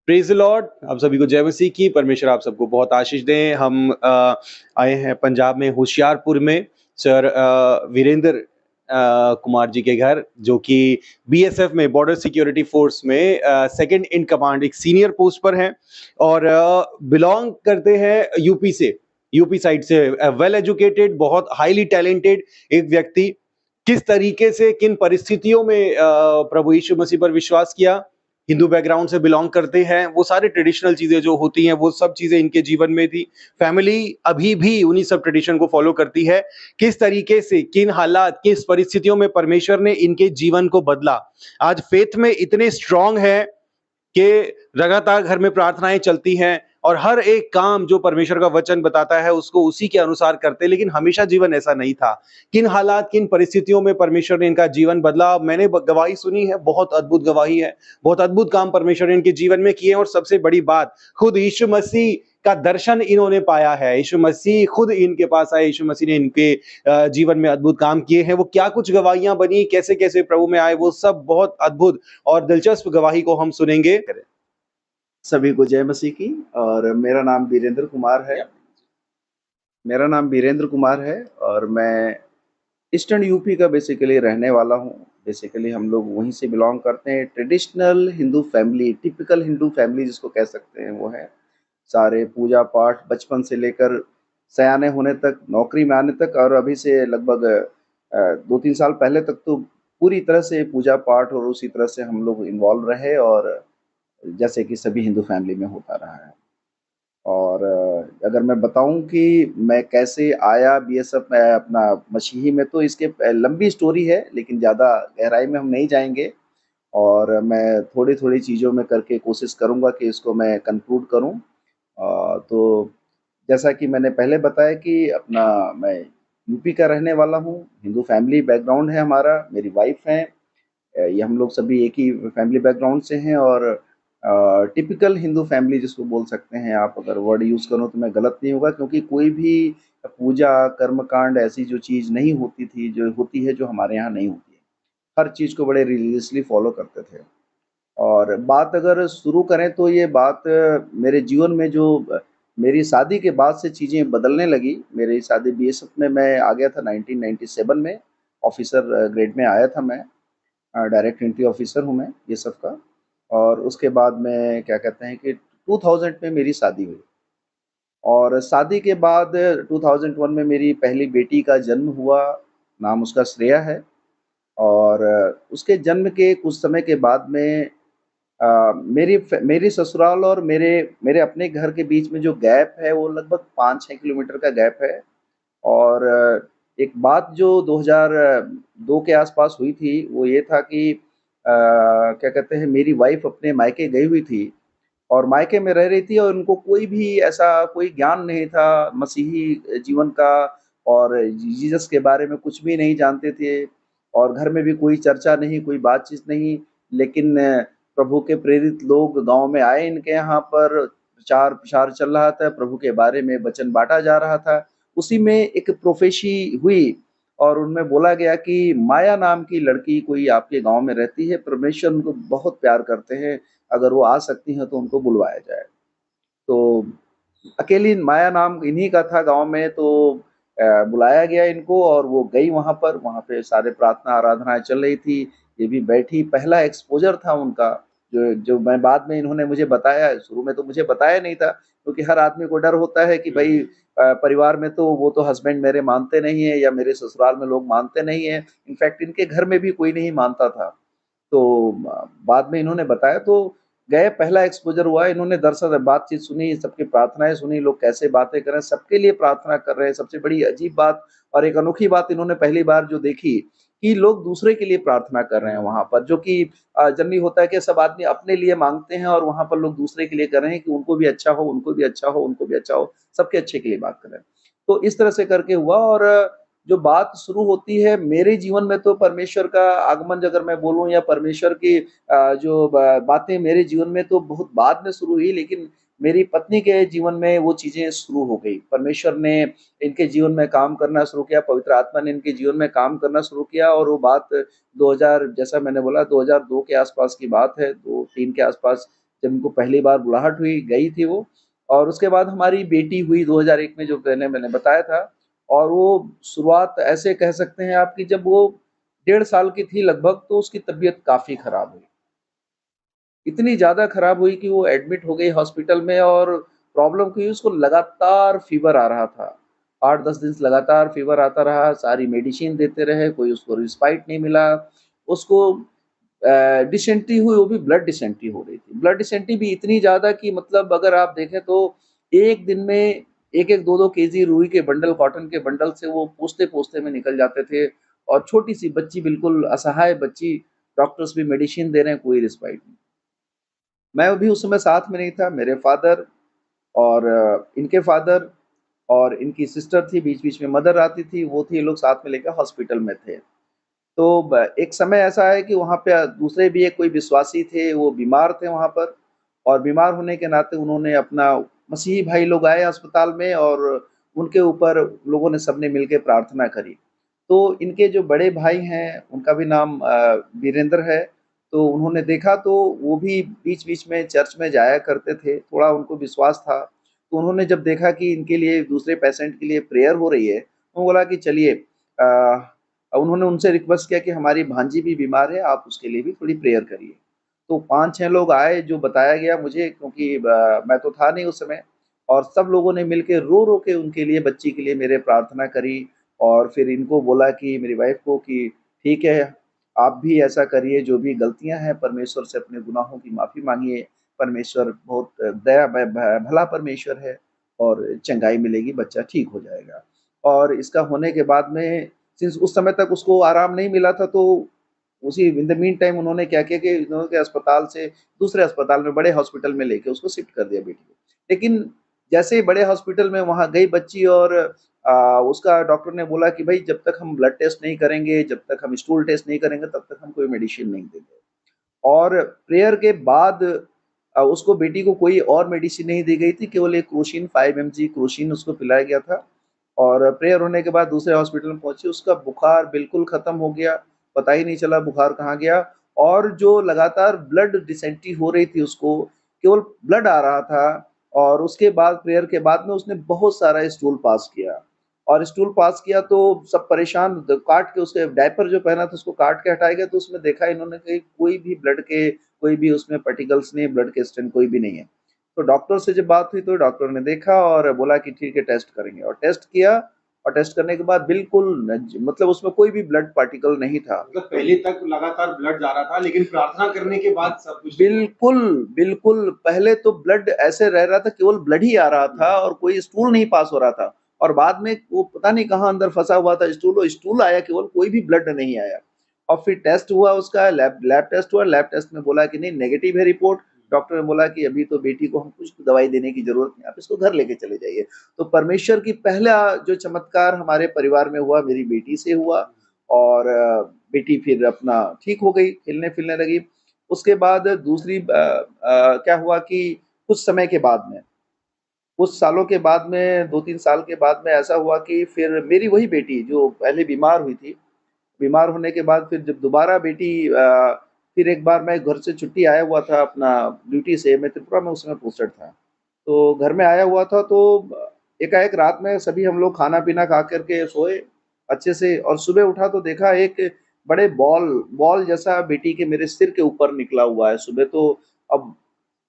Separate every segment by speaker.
Speaker 1: Praise the Lord. आप सभी को जय मसीह की। परमेश्वर आप सबको बहुत आशीष दें। हम आए हैं पंजाब में होशियारपुर में सर वीरेंद्र कुमार जी के घर, जो कि बीएसएफ में, बॉर्डर सिक्योरिटी फोर्स में सेकंड इन कमांड, एक सीनियर पोस्ट पर हैं और बिलोंग करते हैं यूपी से, यूपी साइड से। वेल एजुकेटेड, बहुत हाईली टैलेंटेड एक व्यक्ति। किस तरीके से, किन परिस्थितियों में प्रभु यीशु मसीह पर विश्वास किया, हिंदू बैकग्राउंड से बिलोंग करते हैं, वो सारी ट्रेडिशनल चीजें जो होती हैं वो सब चीजें इनके जीवन में थी। फैमिली अभी भी उन्हीं सब ट्रेडिशन को फॉलो करती है। किस तरीके से, किन हालात, किस परिस्थितियों में परमेश्वर ने इनके जीवन को बदला, आज फेथ में इतने स्ट्रांग है कि लगातार घर में प्रार्थनाएं चलती हैं और हर एक काम जो परमेश्वर का वचन बताता है उसको उसी के अनुसार करते हैं। लेकिन हमेशा जीवन ऐसा नहीं था। किन हालात, किन परिस्थितियों में परमेश्वर ने इनका जीवन बदला, मैंने गवाही सुनी है, बहुत अद्भुत गवाही है। बहुत अद्भुत काम परमेश्वर ने इनके जीवन में किए और सबसे बड़ी बात, खुद यीशु मसीह का दर्शन इन्होंने पाया है। यीशु मसीह खुद इनके पास आए, यीशु मसीह ने इनके जीवन में अद्भुत काम किए हैं। वो क्या कुछ गवाहियां बनी, कैसे कैसे प्रभु में आए, वो सब बहुत अद्भुत और दिलचस्प गवाही को हम सुनेंगे।
Speaker 2: सभी को जय मसीह की। और मेरा नाम वीरेंद्र कुमार है। और मैं ईस्टर्न यूपी का बेसिकली रहने वाला हूँ। बेसिकली हम लोग वहीं से बिलोंग करते हैं। Traditional Hindu family, typical Hindu family जिसको कह सकते हैं वो है। सारे पूजा पाठ बचपन से लेकर सयाने होने तक, नौकरी में आने तक, और अभी से लगभग 2-3 साल पहले तक तो पूरी तरह से पूजा पाठ और उसी तरह से हम लोग इन्वॉल्व रहे, और जैसे कि सभी हिंदू फैमिली में होता रहा है। और अगर मैं बताऊं कि मैं कैसे आया बीएसएफ में, अपना मसीही में, तो इसके लंबी स्टोरी है, लेकिन ज़्यादा गहराई में हम नहीं जाएंगे। और मैं थोड़ी थोड़ी चीज़ों में करके कोशिश करूंगा कि इसको मैं कंक्लूड करूं। तो जैसा कि मैंने पहले बताया कि अपना मैं यूपी का रहने वाला हूं। हिंदू फैमिली बैकग्राउंड है हमारा, मेरी वाइफ हैं, ये हम लोग सभी एक ही फैमिली बैकग्राउंड से हैं। और टिपिकल हिंदू फैमिली जिसको बोल सकते हैं आप, अगर वर्ड यूज़ करो तो मैं गलत नहीं होगा, क्योंकि कोई भी पूजा कर्मकांड ऐसी जो चीज़ नहीं होती थी, जो होती है, जो हमारे यहाँ नहीं होती है। हर चीज़ को बड़े रिलीजियसली फॉलो करते थे। और बात अगर शुरू करें तो ये बात मेरे जीवन में जो मेरी शादी के बाद से चीज़ें बदलने लगी। मेरी शादी बीएसएफ में मैं आ गया था 1997 में, ऑफिसर ग्रेड में आया था मैं। डायरेक्ट एंट्री ऑफिसर हूँ मैं बीएसएफ का। और उसके बाद में क्या कहते हैं कि 2000 में मेरी शादी हुई। और शादी के बाद 2001 में मेरी पहली बेटी का जन्म हुआ। नाम उसका श्रेया है। और उसके जन्म के कुछ समय के बाद में मेरी ससुराल और मेरे मेरे अपने घर के बीच में जो गैप है वो लगभग 5-6 किलोमीटर का गैप है। और एक बात जो 2002 के आसपास हुई थी वो ये था कि क्या कहते हैं, मेरी वाइफ अपने मायके गई हुई थी और मायके में रह रही थी, और उनको कोई भी ऐसा कोई ज्ञान नहीं था मसीही जीवन का, और जीसस के बारे में कुछ भी नहीं जानते थे, और घर में भी कोई चर्चा नहीं, कोई बातचीत नहीं। लेकिन प्रभु के प्रेरित लोग गांव में आए, इनके यहाँ पर प्रचार प्रसार चल रहा था, प्रभु के बारे में वचन बांटा जा रहा था। उसी में एक प्रोफेसी हुई और उनमें बोला गया कि माया नाम की लड़की कोई आपके गांव में रहती है, परमेश्वर उनको बहुत प्यार करते हैं, अगर वो आ सकती हैं तो उनको बुलवाया जाए। तो अकेली माया नाम इन्हीं का था गांव में, तो बुलाया गया इनको और वो गई वहाँ पर। वहाँ पे सारे प्रार्थना आराधनाएं चल रही थी, ये भी बैठी। पहला एक्सपोजर था उनका, जो जो मैं बाद में इन्होंने मुझे बताया। शुरू में तो मुझे बताया नहीं था, क्योंकि हर आदमी को डर होता है कि भाई परिवार में तो वो तो हस्बैंड मेरे मानते नहीं है, या मेरे ससुराल में लोग मानते नहीं है। इनफैक्ट इनके घर में भी कोई नहीं मानता था। तो बाद में इन्होंने बताया, तो गए, पहला एक्सपोजर हुआ। इन्होंने दरअसल बातचीत सुनी, सबकी प्रार्थनाएं सुनी, लोग कैसे बातें कर रहे हैं, सबके लिए प्रार्थना कर रहे हैं। सबसे बड़ी अजीब बात और एक अनोखी बात इन्होंने पहली बार जो देखी कि लोग दूसरे के लिए प्रार्थना कर रहे हैं वहां पर, जो कि जनरली होता है कि सब आदमी अपने लिए मांगते हैं, और वहां पर लोग दूसरे के लिए कर रहे हैं कि उनको भी अच्छा हो, उनको भी अच्छा हो, उनको भी अच्छा हो, सबके अच्छे के लिए बात कर रहे हैं। तो इस तरह से करके हुआ। और जो बात शुरू होती है मेरे जीवन में, तो परमेश्वर का आगमन अगर मैं बोलूँ, या परमेश्वर की जो बातें मेरे जीवन में तो बहुत बाद में शुरू हुई, लेकिन मेरी पत्नी के जीवन में वो चीज़ें शुरू हो गई। परमेश्वर ने इनके जीवन में काम करना शुरू किया, पवित्र आत्मा ने इनके जीवन में काम करना शुरू किया। और वो बात 2000, जैसा मैंने बोला, 2002 के आसपास की बात है, 2-3 के आसपास जब इनको पहली बार बुलाहट हुई, गई थी वो। और उसके बाद हमारी बेटी हुई 2001 में, जो पहले मैंने बताया था। और वो शुरुआत ऐसे कह सकते हैं आप कि जब वो 1.5 साल की थी लगभग, तो उसकी तबीयत काफ़ी खराब हुई। इतनी ज़्यादा खराब हुई कि वो एडमिट हो गई हॉस्पिटल में। और प्रॉब्लम क्या हुई, उसको लगातार फ़ीवर आ रहा था। 8-10 दिन से लगातार फ़ीवर आता रहा, सारी मेडिसिन देते रहे, कोई उसको रिस्पाइट नहीं मिला। उसको डिसेंट्री हुई, वो भी ब्लड डिसेंट्री हो रही थी। ब्लड डिसेंट्री भी इतनी ज़्यादा कि मतलब अगर आप देखें तो एक दिन में 1-1, 2-2 केजी रुई के बंडल, कॉटन के बंडल से वो पोंछते-पोंछते में निकल जाते थे। और छोटी-सी बच्ची, बिल्कुल असहाय बच्ची, डॉक्टर्स भी मेडिसिन दे रहे हैं, कोई रिस्पाइट नहीं। मैं भी उस समय साथ में नहीं था। मेरे फादर और इनके फादर और इनकी सिस्टर थी, बीच-बीच में मदर आती थी, वो थी, ये लोग साथ में लेकर हॉस्पिटल में थे। तो ब एक समय ऐसा है कि वहाँ पे दूसरे भी एक कोई विश्वासी थे, वो बीमार थे वहाँ पर। और बीमार होने के नाते उन्होंने अपना, मसीही भाई लोग आए अस्पताल में, और उनके ऊपर लोगों ने सबने मिलके प्रार्थना करी। तो इनके जो बड़े भाई हैं, उनका भी नाम वीरेंद्र है। तो उन्होंने देखा, तो वो भी बीच-बीच में चर्च में जाया करते थे, थोड़ा उनको विश्वास था। तो उन्होंने जब देखा कि इनके लिए, दूसरे पेशेंट के लिए प्रेयर हो रही है, तो बोला कि चलिए, उन्होंने उनसे रिक्वेस्ट किया कि हमारी भांजी भी बीमार है, आप उसके लिए भी थोड़ी प्रेयर करिए। तो 5-6 लोग आए, जो बताया गया मुझे, क्योंकि मैं तो था नहीं उस समय। और सब लोगों ने मिलके रो-रो के उनके लिए, बच्ची के लिए मेरे प्रार्थना करी। और फिर इनको बोला कि, मेरी वाइफ़ को, कि ठीक है, आप भी ऐसा करिए, जो भी गलतियाँ हैं परमेश्वर से अपने गुनाहों की माफ़ी माँगिए। परमेश्वर बहुत दया भ भ भला परमेश्वर है, और चंगाई मिलेगी, बच्चा ठीक हो जाएगा। और इसका होने के बाद में, सिंस उस समय तक उसको आराम नहीं मिला था, तो उसी इन द मीन टाइम उन्होंने क्या किया कि उन्होंने अस्पताल से दूसरे अस्पताल में, बड़े हॉस्पिटल में लेके उसको शिफ्ट कर दिया बेटी को। लेकिन जैसे ही बड़े हॉस्पिटल में वहाँ गई बच्ची, और उसका डॉक्टर ने बोला कि भई, जब तक हम ब्लड टेस्ट नहीं करेंगे, जब तक हम स्टूल टेस्ट नहीं करेंगे, तब तक हम कोई मेडिसिन नहीं देंगे। और प्रेयर के बाद उसको, बेटी को, कोई और मेडिसिन नहीं दी गई थी, केवल एक क्रोसिन 5 एमजी क्रोसिन उसको पिलाया गया था। और प्रेयर होने के बाद दूसरे हॉस्पिटल में पहुँची, उसका बुखार बिल्कुल ख़त्म हो गया, पता ही नहीं चला बुखार कहाँ गया। और जो लगातार ब्लड डिसेंट्री हो रही थी उसको, केवल ब्लड आ रहा था। और उसके बाद, प्रेयर के बाद में, उसने बहुत सारा स्टूल पास किया। और स्टूल पास किया तो सब परेशान, काट के, उसके डायपर जो पहना था उसको काट के हटाया गया, तो उसमें देखा इन्होंने कि कोई भी ब्लड के, कोई भी उसमें पार्टिकल्स नहीं है, ब्लड के स्टेन कोई भी नहीं है। तो डॉक्टर से जब बात हुई, तो डॉक्टर ने देखा और बोला कि ठीक है, टेस्ट करेंगे। और टेस्ट किया, और टेस्ट करने के बाद बिल्कुल मतलब उसमें कोई भी ब्लड पार्टिकल नहीं था।
Speaker 1: मतलब पहले तक लगातार ब्लड जा रहा था, लेकिन प्रार्थना करने के बाद सब कुछ ठीक हो गया।
Speaker 2: बिल्कुल, बिल्कुल, पहले तो ब्लड ऐसे रह रहा था, केवल ब्लड ही आ रहा था, और कोई स्टूल नहीं पास हो रहा था। और बाद में वो पता नहीं कहाँ अंदर फँसा हुआ था स्टूल, वो स्टूल आया, केवल कोई भी ब्लड नहीं आया। और फिर टेस्ट हुआ उसका, लैब लैब टेस्ट हुआ, लैब टेस्ट में बोला कि नहीं, नेगेटिव है रिपोर्ट। डॉक्टर ने बोला कि अभी तो बेटी को हम कुछ दवाई देने की ज़रूरत नहीं, आप इसको घर लेके चले जाइए। तो परमेश्वर की पहला जो चमत्कार हमारे परिवार में हुआ, मेरी बेटी से हुआ। और बेटी फिर अपना ठीक हो गई, खेलने-फिरने लगी। उसके बाद दूसरी क्या हुआ कि कुछ समय के बाद में, कुछ सालों के बाद में, 2-3 साल के बाद में ऐसा हुआ कि फिर मेरी वही बेटी जो पहले बीमार हुई थी, बीमार होने के बाद फिर जब दोबारा बेटी, फिर एक बार मैं घर से छुट्टी आया हुआ था अपना ड्यूटी से, मैं त्रिपुरा में उस समय पोस्टेड था। तो घर में आया हुआ था, तो एकाएक रात में सभी हम लोग खाना-पीना खा कर के सोए अच्छे से, और सुबह उठा तो देखा एक बड़े बॉल बॉल जैसा बेटी के मेरे सिर के ऊपर निकला हुआ है सुबह। तो अब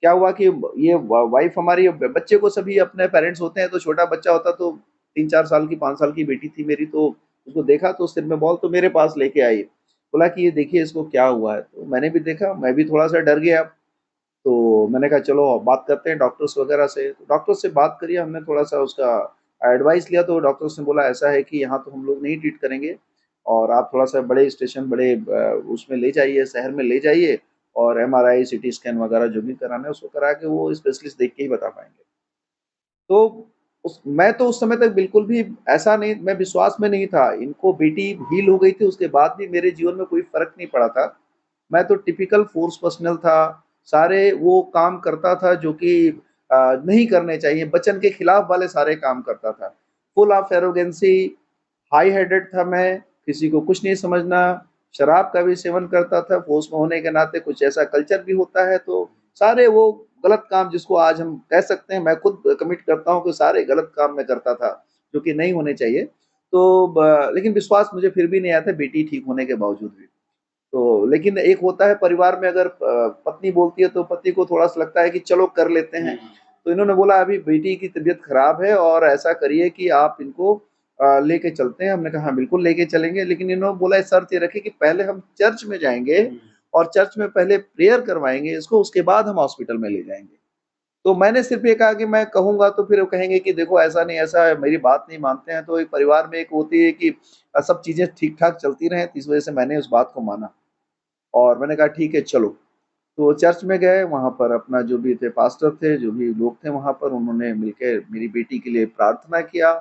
Speaker 2: क्या हुआ कि ये वाइफ हमारी, बच्चे को सभी अपने पेरेंट्स होते हैं, तो छोटा बच्चा होता तो 3-4 साल की, 5 साल की बेटी थी मेरी, तो उसको देखा तो सिर में बॉल, तो मेरे पास लेके आई। बोला कि ये देखिए इसको क्या हुआ है? तो मैंने भी देखा, मैं भी थोड़ा-सा डर गया। तो मैंने कहा चलो बात करते हैं डॉक्टर्स वगैरह से। तो डॉक्टर से बात करी हमने, थोड़ा-सा उसका एडवाइस लिया, तो डॉक्टर्स ने बोला ऐसा है कि यहाँ तो हम लोग नहीं ट्रीट करेंगे, और आप थोड़ा-सा बड़े स्टेशन, बड़े उसमें ले जाइए, शहर में ले जाइए, और एमआरआई, सीटी स्कैन वगैरह जो भी कराना है उसको करा के, वो स्पेशलिस्ट देख के ही बता पाएँगे। तो उस मैं तो उस समय तक बिल्कुल भी ऐसा नहीं, मैं विश्वास में नहीं था। इनको बेटी हील हो गई थी, उसके बाद भी मेरे जीवन में कोई फ़र्क नहीं पड़ा था। मैं तो टिपिकल फ़ोर्स पर्सनल था, सारे वो काम करता था जो कि नहीं करने चाहिए, वचन के खिलाफ वाले सारे काम करता था। Full of arrogancy, high headed था मैं, किसी को कुछ नहीं समझना, शराब का भी सेवन करता था, फ़ोर्स में होने के नाते कुछ ऐसा कल्चर भी होता है, तो सारे वो गलत काम जिसको आज हम कह सकते हैं, मैं खुद कमिट करता हूँ कि सारे गलत काम मैं करता था, जो कि नहीं होने चाहिए। तो लेकिन विश्वास मुझे फिर भी नहीं आता बेटी ठीक होने के बावजूद भी। तो लेकिन एक होता है परिवार में, अगर पत्नी बोलती है तो पति को थोड़ा-सा लगता है कि चलो कर लेते हैं। तो इन्होंने बोला अभी बेटी की तबीयत खराब है और ऐसा करिए कि आप इनको लेके चलते हैं। हमने कहा हाँ, बिल्कुल लेके चलेंगे, लेकिन इन्होंने बोला शर्त ये रखी कि पहले हम चर्च में जाएँगे और चर्च में पहले प्रेयर करवाएँगे इसको, उसके बाद हम हॉस्पिटल में ले जाएँगे। तो मैंने सिर्फ़ ये कहा कि मैं कहूँगा तो फिर वो कहेंगे कि देखो ऐसा नहीं, ऐसा है, मेरी बात नहीं मानते हैं। तो एक परिवार में एक होती है कि सब चीज़ें ठीक-ठाक चलती रहें, तो इस वज़ह से मैंने उस बात को माना और मैंने कहा ठीक है चलो। तो चर्च में गए, वहाँ पर अपना जो भी थे पास्टर थे, जो भी लोग थे वहाँ पर, उन्होंने मिलके मेरी बेटी के लिए प्रार्थना किया।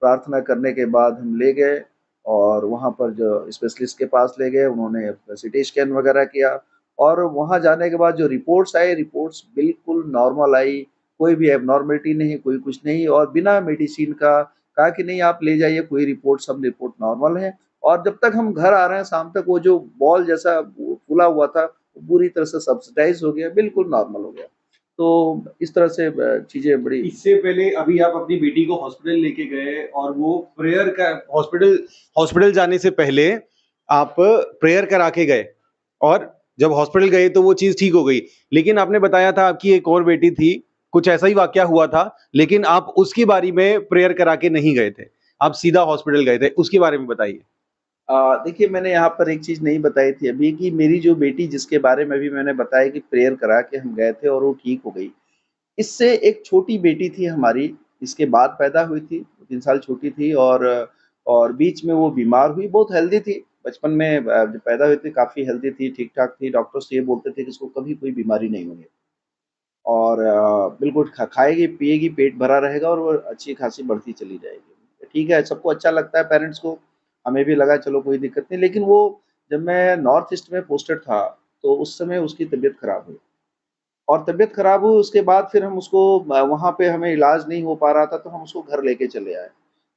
Speaker 2: प्रार्थना करने के बाद हम ले गए और वहाँ पर जो स्पेशलिस्ट के पास ले गए, उन्होंने सीटी स्कैन वगैरह किया और वहाँ जाने के बाद जो रिपोर्ट्स आई, रिपोर्ट्स बिल्कुल नॉर्मल आई, कोई भी एब्नॉर्मैलिटी नहीं, कोई कुछ नहीं और बिना मेडिसिन का कहा कि नहीं आप ले जाइए, कोई रिपोर्ट सब रिपोर्ट नॉर्मल है। और जब तक हम घर आ रहे हैं शाम तक वो जो बॉल जैसा फूला हुआ था, पूरी तरह से सब्सिडाइज़ हो गया, बिल्कुल नॉर्मल हो गया। तो इस तरह से चीज़ें बड़ी।
Speaker 1: इससे पहले अभी आप अपनी बेटी को हॉस्पिटल लेके गए और वो प्रेयर का हॉस्पिटल हॉस्पिटल जाने से पहले आप प्रेयर करा के गए और जब हॉस्पिटल गए तो वो चीज़ ठीक हो गई। लेकिन आपने बताया था आपकी एक और बेटी थी, कुछ ऐसा ही वाकया हुआ था, लेकिन आप उसकी बारी में प्रेयर करा के नहीं गए थे। आप सीधा हॉस्पिटल गए थे, उसके बारे में बताइए?
Speaker 2: देखिए मैंने यहाँ पर एक चीज़ नहीं बताई थी अभी कि मेरी जो बेटी जिसके बारे में भी मैंने बताया कि प्रेयर करा के हम गए थे और वो ठीक हो गई। इससे एक छोटी बेटी थी हमारी, इसके बाद पैदा हुई थी, 3 साल छोटी थी और बीच में वो बीमार हुई, बहुत हेल्दी थी। बचपन में जब पैदा हुई थी काफ़ी हेल्दी थी, ठीक-ठाक थी, डॉक्टर्स ये बोलते थे कि इसको कभी कोई बीमारी नहीं होगी और बिल्कुल खाएगी, पिएगी, पेट भरा रहेगा और वो अच्छी-खासी बढ़ती चली जाएगी। ठीक है, सबको अच्छा लगता है पेरेंट्स को, हमें भी लगा चलो कोई दिक्कत नहीं, लेकिन वो जब मैं नॉर्थ ईस्ट में पोस्टेड था, तो उस समय उसकी तबीयत खराब हुई। और तबीयत खराब हुई उसके बाद फिर हम उसको वहाँ पे हमें इलाज नहीं हो पा रहा था तो हम उसको घर लेके चले आए।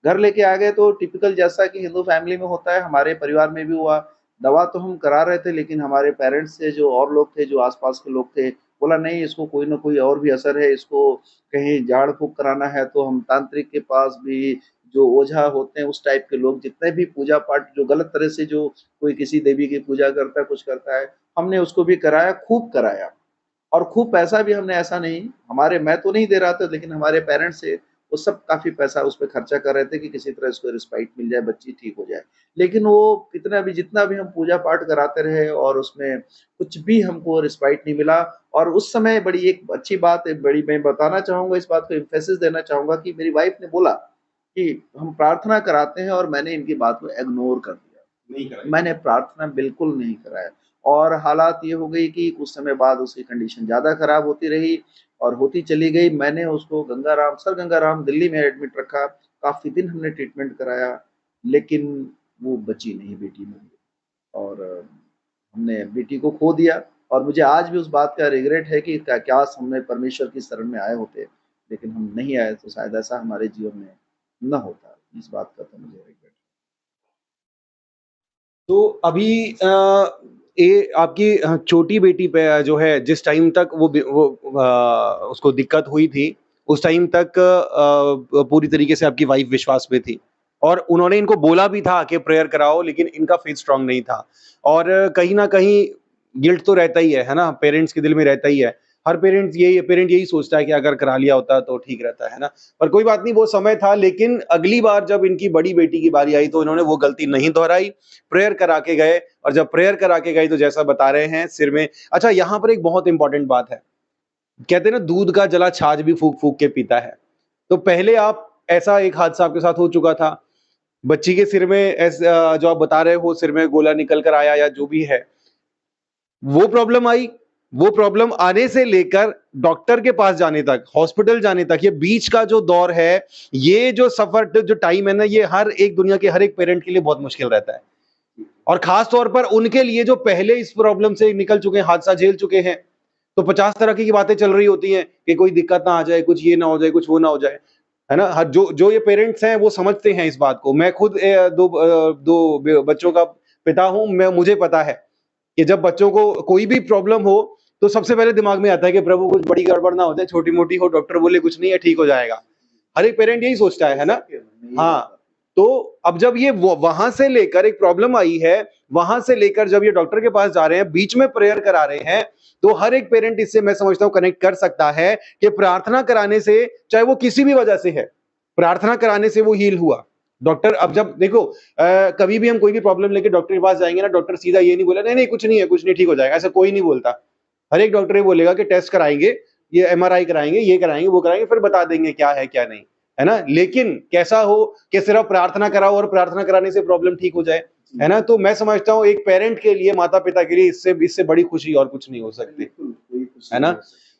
Speaker 2: घर लेके आ गए तो टिपिकल जैसा कि हिंदू फैमिली में होता है हमारे परिवार में भी हुआ। दवा तो हम करा रहे थे लेकिन हमारे पेरेंट्स से जो और लोग थे, जो आस-पास के लोग थे, बोला नहीं इसको कोई न कोई और भी असर है, इसको कहीं झाड़-फूँक कराना है तो हम तांत्रिक के पास भी जो ओझा होते हैं उस टाइप के लोग जितने भी पूजा-पाठ जो गलत तरह से जो कोई किसी देवी की पूजा करता है, कुछ करता है, हमने उसको भी कराया, खूब कराया। और खूब पैसा भी हमने ऐसा नहीं, हमारे मैं तो नहीं दे रहा था लेकिन हमारे पेरेंट्स थे, वो सब काफ़ी पैसा उस पे खर्चा कर रहे थे कि किसी तरह इसको रिस्पाइट मिल जाए, बच्ची ठीक हो जाए। लेकिन वो कितना भी जितना भी हम पूजा-पाठ कराते रहे और उसमें कुछ भी हमको रिस्पाइट नहीं मिला और उस समय बड़ी एक अच्छी बात है, बड़ी मैं बताना चाहूँगा इस बात को एम्फैसिस देना चाहूँगा कि मेरी वाइफ़ ने बोला कि हम प्रार्थना कराते हैं और मैंने इनकी बात को इग्नोर कर दिया।
Speaker 1: नहीं कराई।
Speaker 2: मैंने प्रार्थना बिल्कुल नहीं कराया और हालात ये हो गई कि कुछ समय बाद उसकी कंडीशन ज़्यादा ख़राब होती रही और होती चली गई। मैंने उसको गंगाराम सर गंगाराम दिल्ली में एडमिट रखा, काफ़ी दिन हमने ट्रीटमेंट कराया, लेकिन वो बची नहीं बेटी मेरी और हमने बेटी को खो दिया और मुझे आज भी उस बात का रिग्रेट है कि काश हमने परमेश्वर की शरण में आए होते, लेकिन हम नहीं आए तो शायद ऐसा हमारे जीवन में ना होता। इस बात का तो मुझे रिग्रेट है।
Speaker 1: तो अभी ये आपकी छोटी बेटी पे जो है जिस टाइम तक वो उसको दिक्कत हुई थी, उस टाइम तक पूरी तरीके से आपकी वाइफ़ विश्वास में थी और उन्होंने इनको बोला भी था कि प्रेयर कराओ लेकिन इनका फ़ेथ स्ट्रॉन्ग नहीं था और कहीं न कहीं गिल्ट तो रहता ही है ना? पेरेंट्स के दिल में रहता ही है। हर पेरेंट यही सोचता है कि अगर करा लिया होता तो ठीक रहता, है ना? पर कोई बात नहीं वो समय था लेकिन अगली बार जब इनकी बड़ी बेटी की बारी आई तो इन्होंने वो गलती नहीं दोहराई, प्रेयर करा के गए और जब प्रेयर करा के गए तो जैसा बता रहे हैं सिर में अच्छा यहाँ पर एक बहुत इंपॉर्टेंट बात है। कहते हैं ना दूध का जला छाछ भी फूँक-फूँक के पीता है। तो पहले आप ऐसा एक हादसा आपके साथ हो चुका था। बच्ची के सिर में जो आप बता रहे हो सिर में गोला निकल कर आया या जो भी है, वो प्रॉब्लम आई, वो प्रॉब्लम आने से लेकर डॉक्टर के पास जाने तक, हॉस्पिटल जाने तक, ये बीच का जो दौर है, ये जो सफ़र जो टाइम है ना, ये हर एक दुनिया के हर एक पेरेंट के लिए बहुत मुश्किल रहता है। और खास तौर पर उनके लिए जो पहले इस प्रॉब्लम से निकल चुके हैं, हादसा झेल चुके हैं, तो 50 तरह की बातें चल रही होती हैं कि कोई दिक्कत ना आ जाए, कुछ ये ना हो जाए, कुछ वो ना हो जाए, है ना? हर जो जो ये पेरेंट्स हैं, वो समझते हैं इस बात को। मैं खुद 2 बच्चों का पिता हूँ, मैं मुझे पता है कि जब बच्चों को कोई भी प्रॉब्लम हो, तो सबसे पहले दिमाग में आता है कि प्रभु कुछ बड़ी गड़बड़ ना हो जाए, छोटी-मोटी हो, डॉक्टर बोले कुछ नहीं है, ठीक हो जाएगा। हर एक पेरेंट यही सोचता है ना? हाँ, तो अब जब ये वहां से लेकर एक प्रॉब्लम आई है, वहां से लेकर जब ये डॉक्टर के पास जा रहे हैं, बीच में प्रेयर करा रहे हैं, तो हर एक पेरेंट इससे मैं समझता हूं कनेक्ट कर सकता है कि प्रार्थना कराने से, चाहे वो किसी भी वजह से है, प्रार्थना कराने से वो हील हुआ। डॉक्टर अब जब देखो कभी भी हम कोई भी प्रॉब्लम लेके डॉक्टर के पास जाएंगे ना, डॉक्टर सीधा ये नहीं बोला नहीं नहीं कुछ नहीं है, कुछ नहीं, ठीक हो जाएगा, ऐसा कोई नहीं बोलता। हर एक डॉक्टर ये बोलेगा कि टेस्ट कराएंगे, ये एमआरआई कराएंगे, ये कराएंगे, वो कराएंगे, फिर बता देंगे क्या है क्या नहीं, है ना। लेकिन कैसा हो कि सिर्फ प्रार्थना कराओ और प्रार्थना कराने से प्रॉब्लम ठीक हो जाए, है ना। तो मैं समझता हूँ एक पेरेंट के लिए, माता पिता के लिए इससे इससे बड़ी खुशी और कुछ नहीं हो सकती, है ना।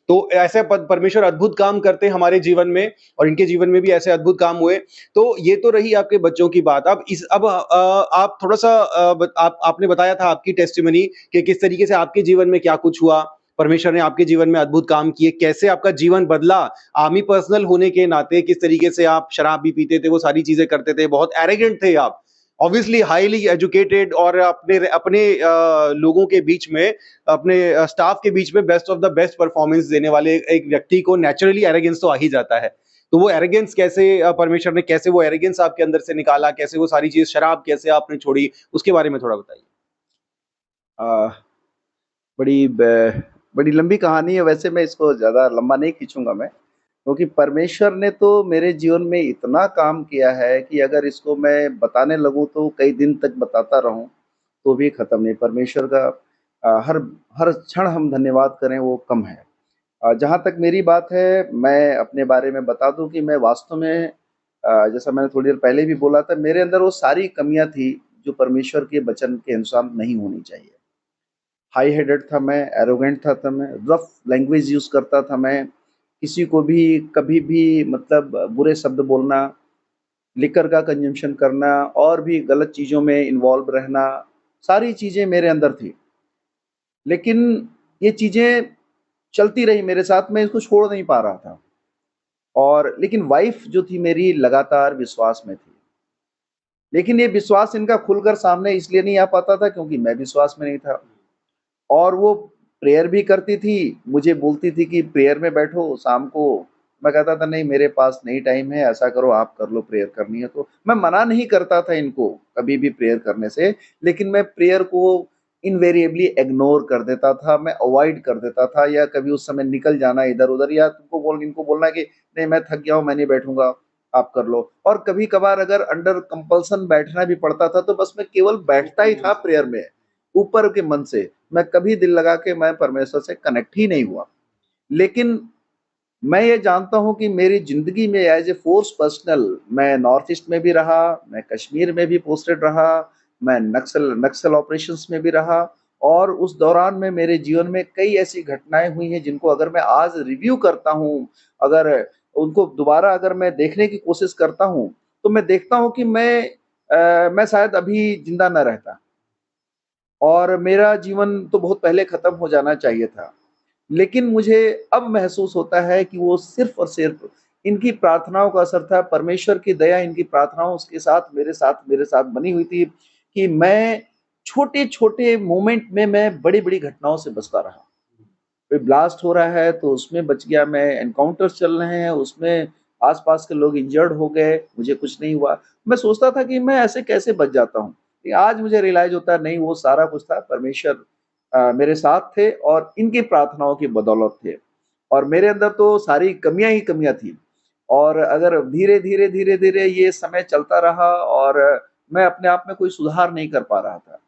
Speaker 1: तो ऐसे परमेश्वर अद्भुत काम करते हैं हमारे जीवन में, और इनके जीवन में भी ऐसे अद्भुत काम हुए। तो ये तो रही आपके बच्चों की बात। अब आप थोड़ा सा आपने बताया था आपकी टेस्टिमनी कि किस तरीके से आपके जीवन में क्या कुछ हुआ, परमेश्वर ने आपके जीवन में अद्भुत काम किए, कैसे आपका जीवन बदला। आर्मी पर्सनल होने के नाते किस तरीके से आप शराब भी पीते थे, वो सारी चीजें करते थे, बहुत एरोगेंट थे आप, ऑब्वियसली हाईली एजुकेटेड, और अपने अपने लोगों के बीच में, अपने स्टाफ के बीच में best of the best performance देने वाले एक व्यक्ति को नेचुरली एरोगेंस तो आ ही जाता है। तो वो एरोगेंस कैसे परमेश्वर ने कैसे वो एरोगेंस आपके अंदर से निकाला, कैसे वो सारी चीज, शराब कैसे आपने छोड़ी, उसके बारे में थोड़ा बताइए।
Speaker 2: आ, बड़ी लंबी कहानी है। वैसे मैं इसको ज़्यादा लंबा नहीं खींचूंगा मैं, क्योंकि परमेश्वर ने तो मेरे जीवन में इतना काम किया है कि अगर इसको मैं बताने लगूं तो कई दिन तक बताता रहूं तो भी ख़त्म नहीं। परमेश्वर का हर हर क्षण हम धन्यवाद करें वो कम है। जहाँ तक मेरी बात है, मैं अपने बारे में बता दूं कि मैं वास्तव में जैसा मैंने थोड़ी देर पहले भी बोला था, मेरे अंदर वो सारी कमियां थी जो परमेश्वर के वचन के अनुसार नहीं होनी चाहिए। हाई हेडेड था मैं, एरोगेंट था मैं, रफ लैंग्वेज यूज़ करता था मैं, किसी को भी कभी भी मतलब बुरे शब्द बोलना, लिकर का कंजम्पशन करना और भी गलत चीज़ों में इन्वॉल्व रहना, सारी चीज़ें मेरे अंदर थी। लेकिन ये चीज़ें चलती रही मेरे साथ, मैं इसको छोड़ नहीं पा रहा था। और लेकिन वाइफ़ जो थी मेरी लगातार विश्वास में थी। लेकिन ये विश्वास इनका खुलकर सामने इसलिए नहीं आ पाता था क्योंकि मैं विश्वास में नहीं था। और वो प्रेयर भी करती थी, मुझे बोलती थी कि प्रेयर में बैठो शाम को। मैं कहता था नहीं मेरे पास नहीं टाइम है, ऐसा करो आप कर लो, प्रेयर करनी है तो। मैं मना नहीं करता था इनको कभी भी प्रेयर करने से, लेकिन मैं प्रेयर को इनवेरिएबली इग्नोर कर देता था, मैं अवॉइड कर देता था, या कभी उस समय निकल जाना इधर-उधर, या इनको बोलना कि नहीं मैं थक गया हूँ, मैं नहीं बैठूँगा, आप कर लो। और कभी-कभार अगर अंडर कंपल्सन बैठना भी पड़ता था तो बस मैं केवल बैठता ही था प्रेयर में, ऊपर के मन से। मैं कभी दिल लगा के मैं परमेश्वर से कनेक्ट ही नहीं हुआ। लेकिन मैं ये जानता हूँ कि मेरी ज़िंदगी में एज़ ए फ़ोर्स पर्सनल मैं नॉर्थ ईस्ट में भी रहा, मैं कश्मीर में भी पोस्टेड रहा, मैं नक्सल ऑपरेशंस में भी रहा, और उस दौरान में मेरे जीवन में कई ऐसी घटनाएँ हुई हैं जिनको अगर मैं आज रिव्यू करता हूँ, अगर उनको दोबारा अगर मैं देखने की कोशिश करता हूँ, तो मैं देखता हूँ कि मैं शायद अभी ज़िंदा ना रहता। और मेरा जीवन तो बहुत पहले खत्म हो जाना चाहिए था। लेकिन मुझे अब महसूस होता है कि वो सिर्फ़ और सिर्फ़ इनकी प्रार्थनाओं का असर था, परमेश्वर की दया इनकी प्रार्थनाओं के साथ मेरे साथ बनी हुई थी कि मैं छोटे-छोटे मोमेंट में मैं बड़ी-बड़ी घटनाओं से बचता रहा। कोई ब्लास्ट हो रहा है तो उसमें बच गया मैं, एनकाउंटर्स चल रहे हैं उसमें आस-पास के लोग इंजर्ड हो गए, मुझे कुछ नहीं हुआ। मैं सोचता था कि मैं ऐसे कैसे बच जाता हूँ? लेकिन आज मुझे रियलाइज़ होता है नहीं, वो सारा कुछ था परमेश्वर मेरे साथ थे और इनकी प्रार्थनाओं की बदौलत थे। और मेरे अंदर तो सारी कमियाँ ही कमियाँ थी। और अगर धीरे-धीरे, धीरे-धीरे ये समय चलता रहा और मैं अपने आप में कोई सुधार नहीं कर पा रहा था।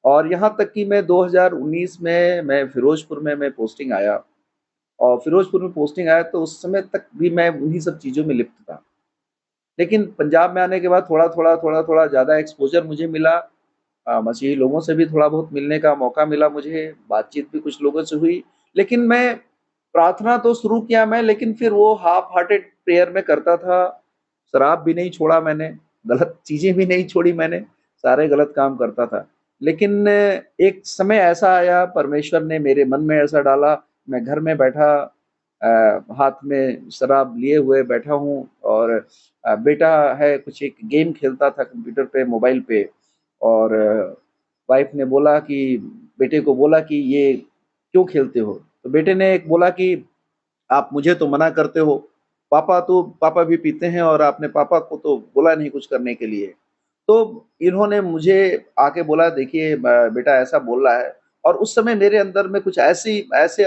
Speaker 2: और यहाँ तक कि मैं 2019 में मैं फ़िरोज़पुर में मैं पोस्टिंग आया, और फ़िरोज़पुर में पोस्टिंग आया तो उस समय तक भी मैं उन्हीं सब चीज़ों में लिप्त था। लेकिन पंजाब में आने के बाद थोड़ा-थोड़ा ज़्यादा एक्सपोज़र मुझे मिला। मसीही लोगों से भी थोड़ा बहुत मिलने का मौका मिला मुझे, बातचीत भी कुछ लोगों से हुई। लेकिन मैं प्रार्थना तो शुरू किया मैं, लेकिन फिर वो हाफ़ हार्टेड प्रेयर में करता था। शराब भी नहीं छोड़ा मैंने, गलत चीज़ें भी नहीं छोड़ी मैंने, सारे गलत काम करता था। लेकिन एक समय ऐसा आया, परमेश्वर ने मेरे मन में ऐसा डाला, मैं घर में बैठा हाथ में शराब लिए हुए बैठा हूँ, और बेटा है कुछ एक गेम खेलता था कंप्यूटर पे, मोबाइल पे, और वाइफ़ ने बोला कि बेटे को बोला कि ये क्यों खेलते हो? तो बेटे ने एक बोला कि आप मुझे तो मना करते हो, पापा भी पीते हैं और आपने पापा को तो बोला नहीं कुछ करने के लिए। तो इन्होंने मुझे आके बोला देखिए बेटा ऐसा बोल रहा है और उस समय मेरे अंदर में कुछ ऐसे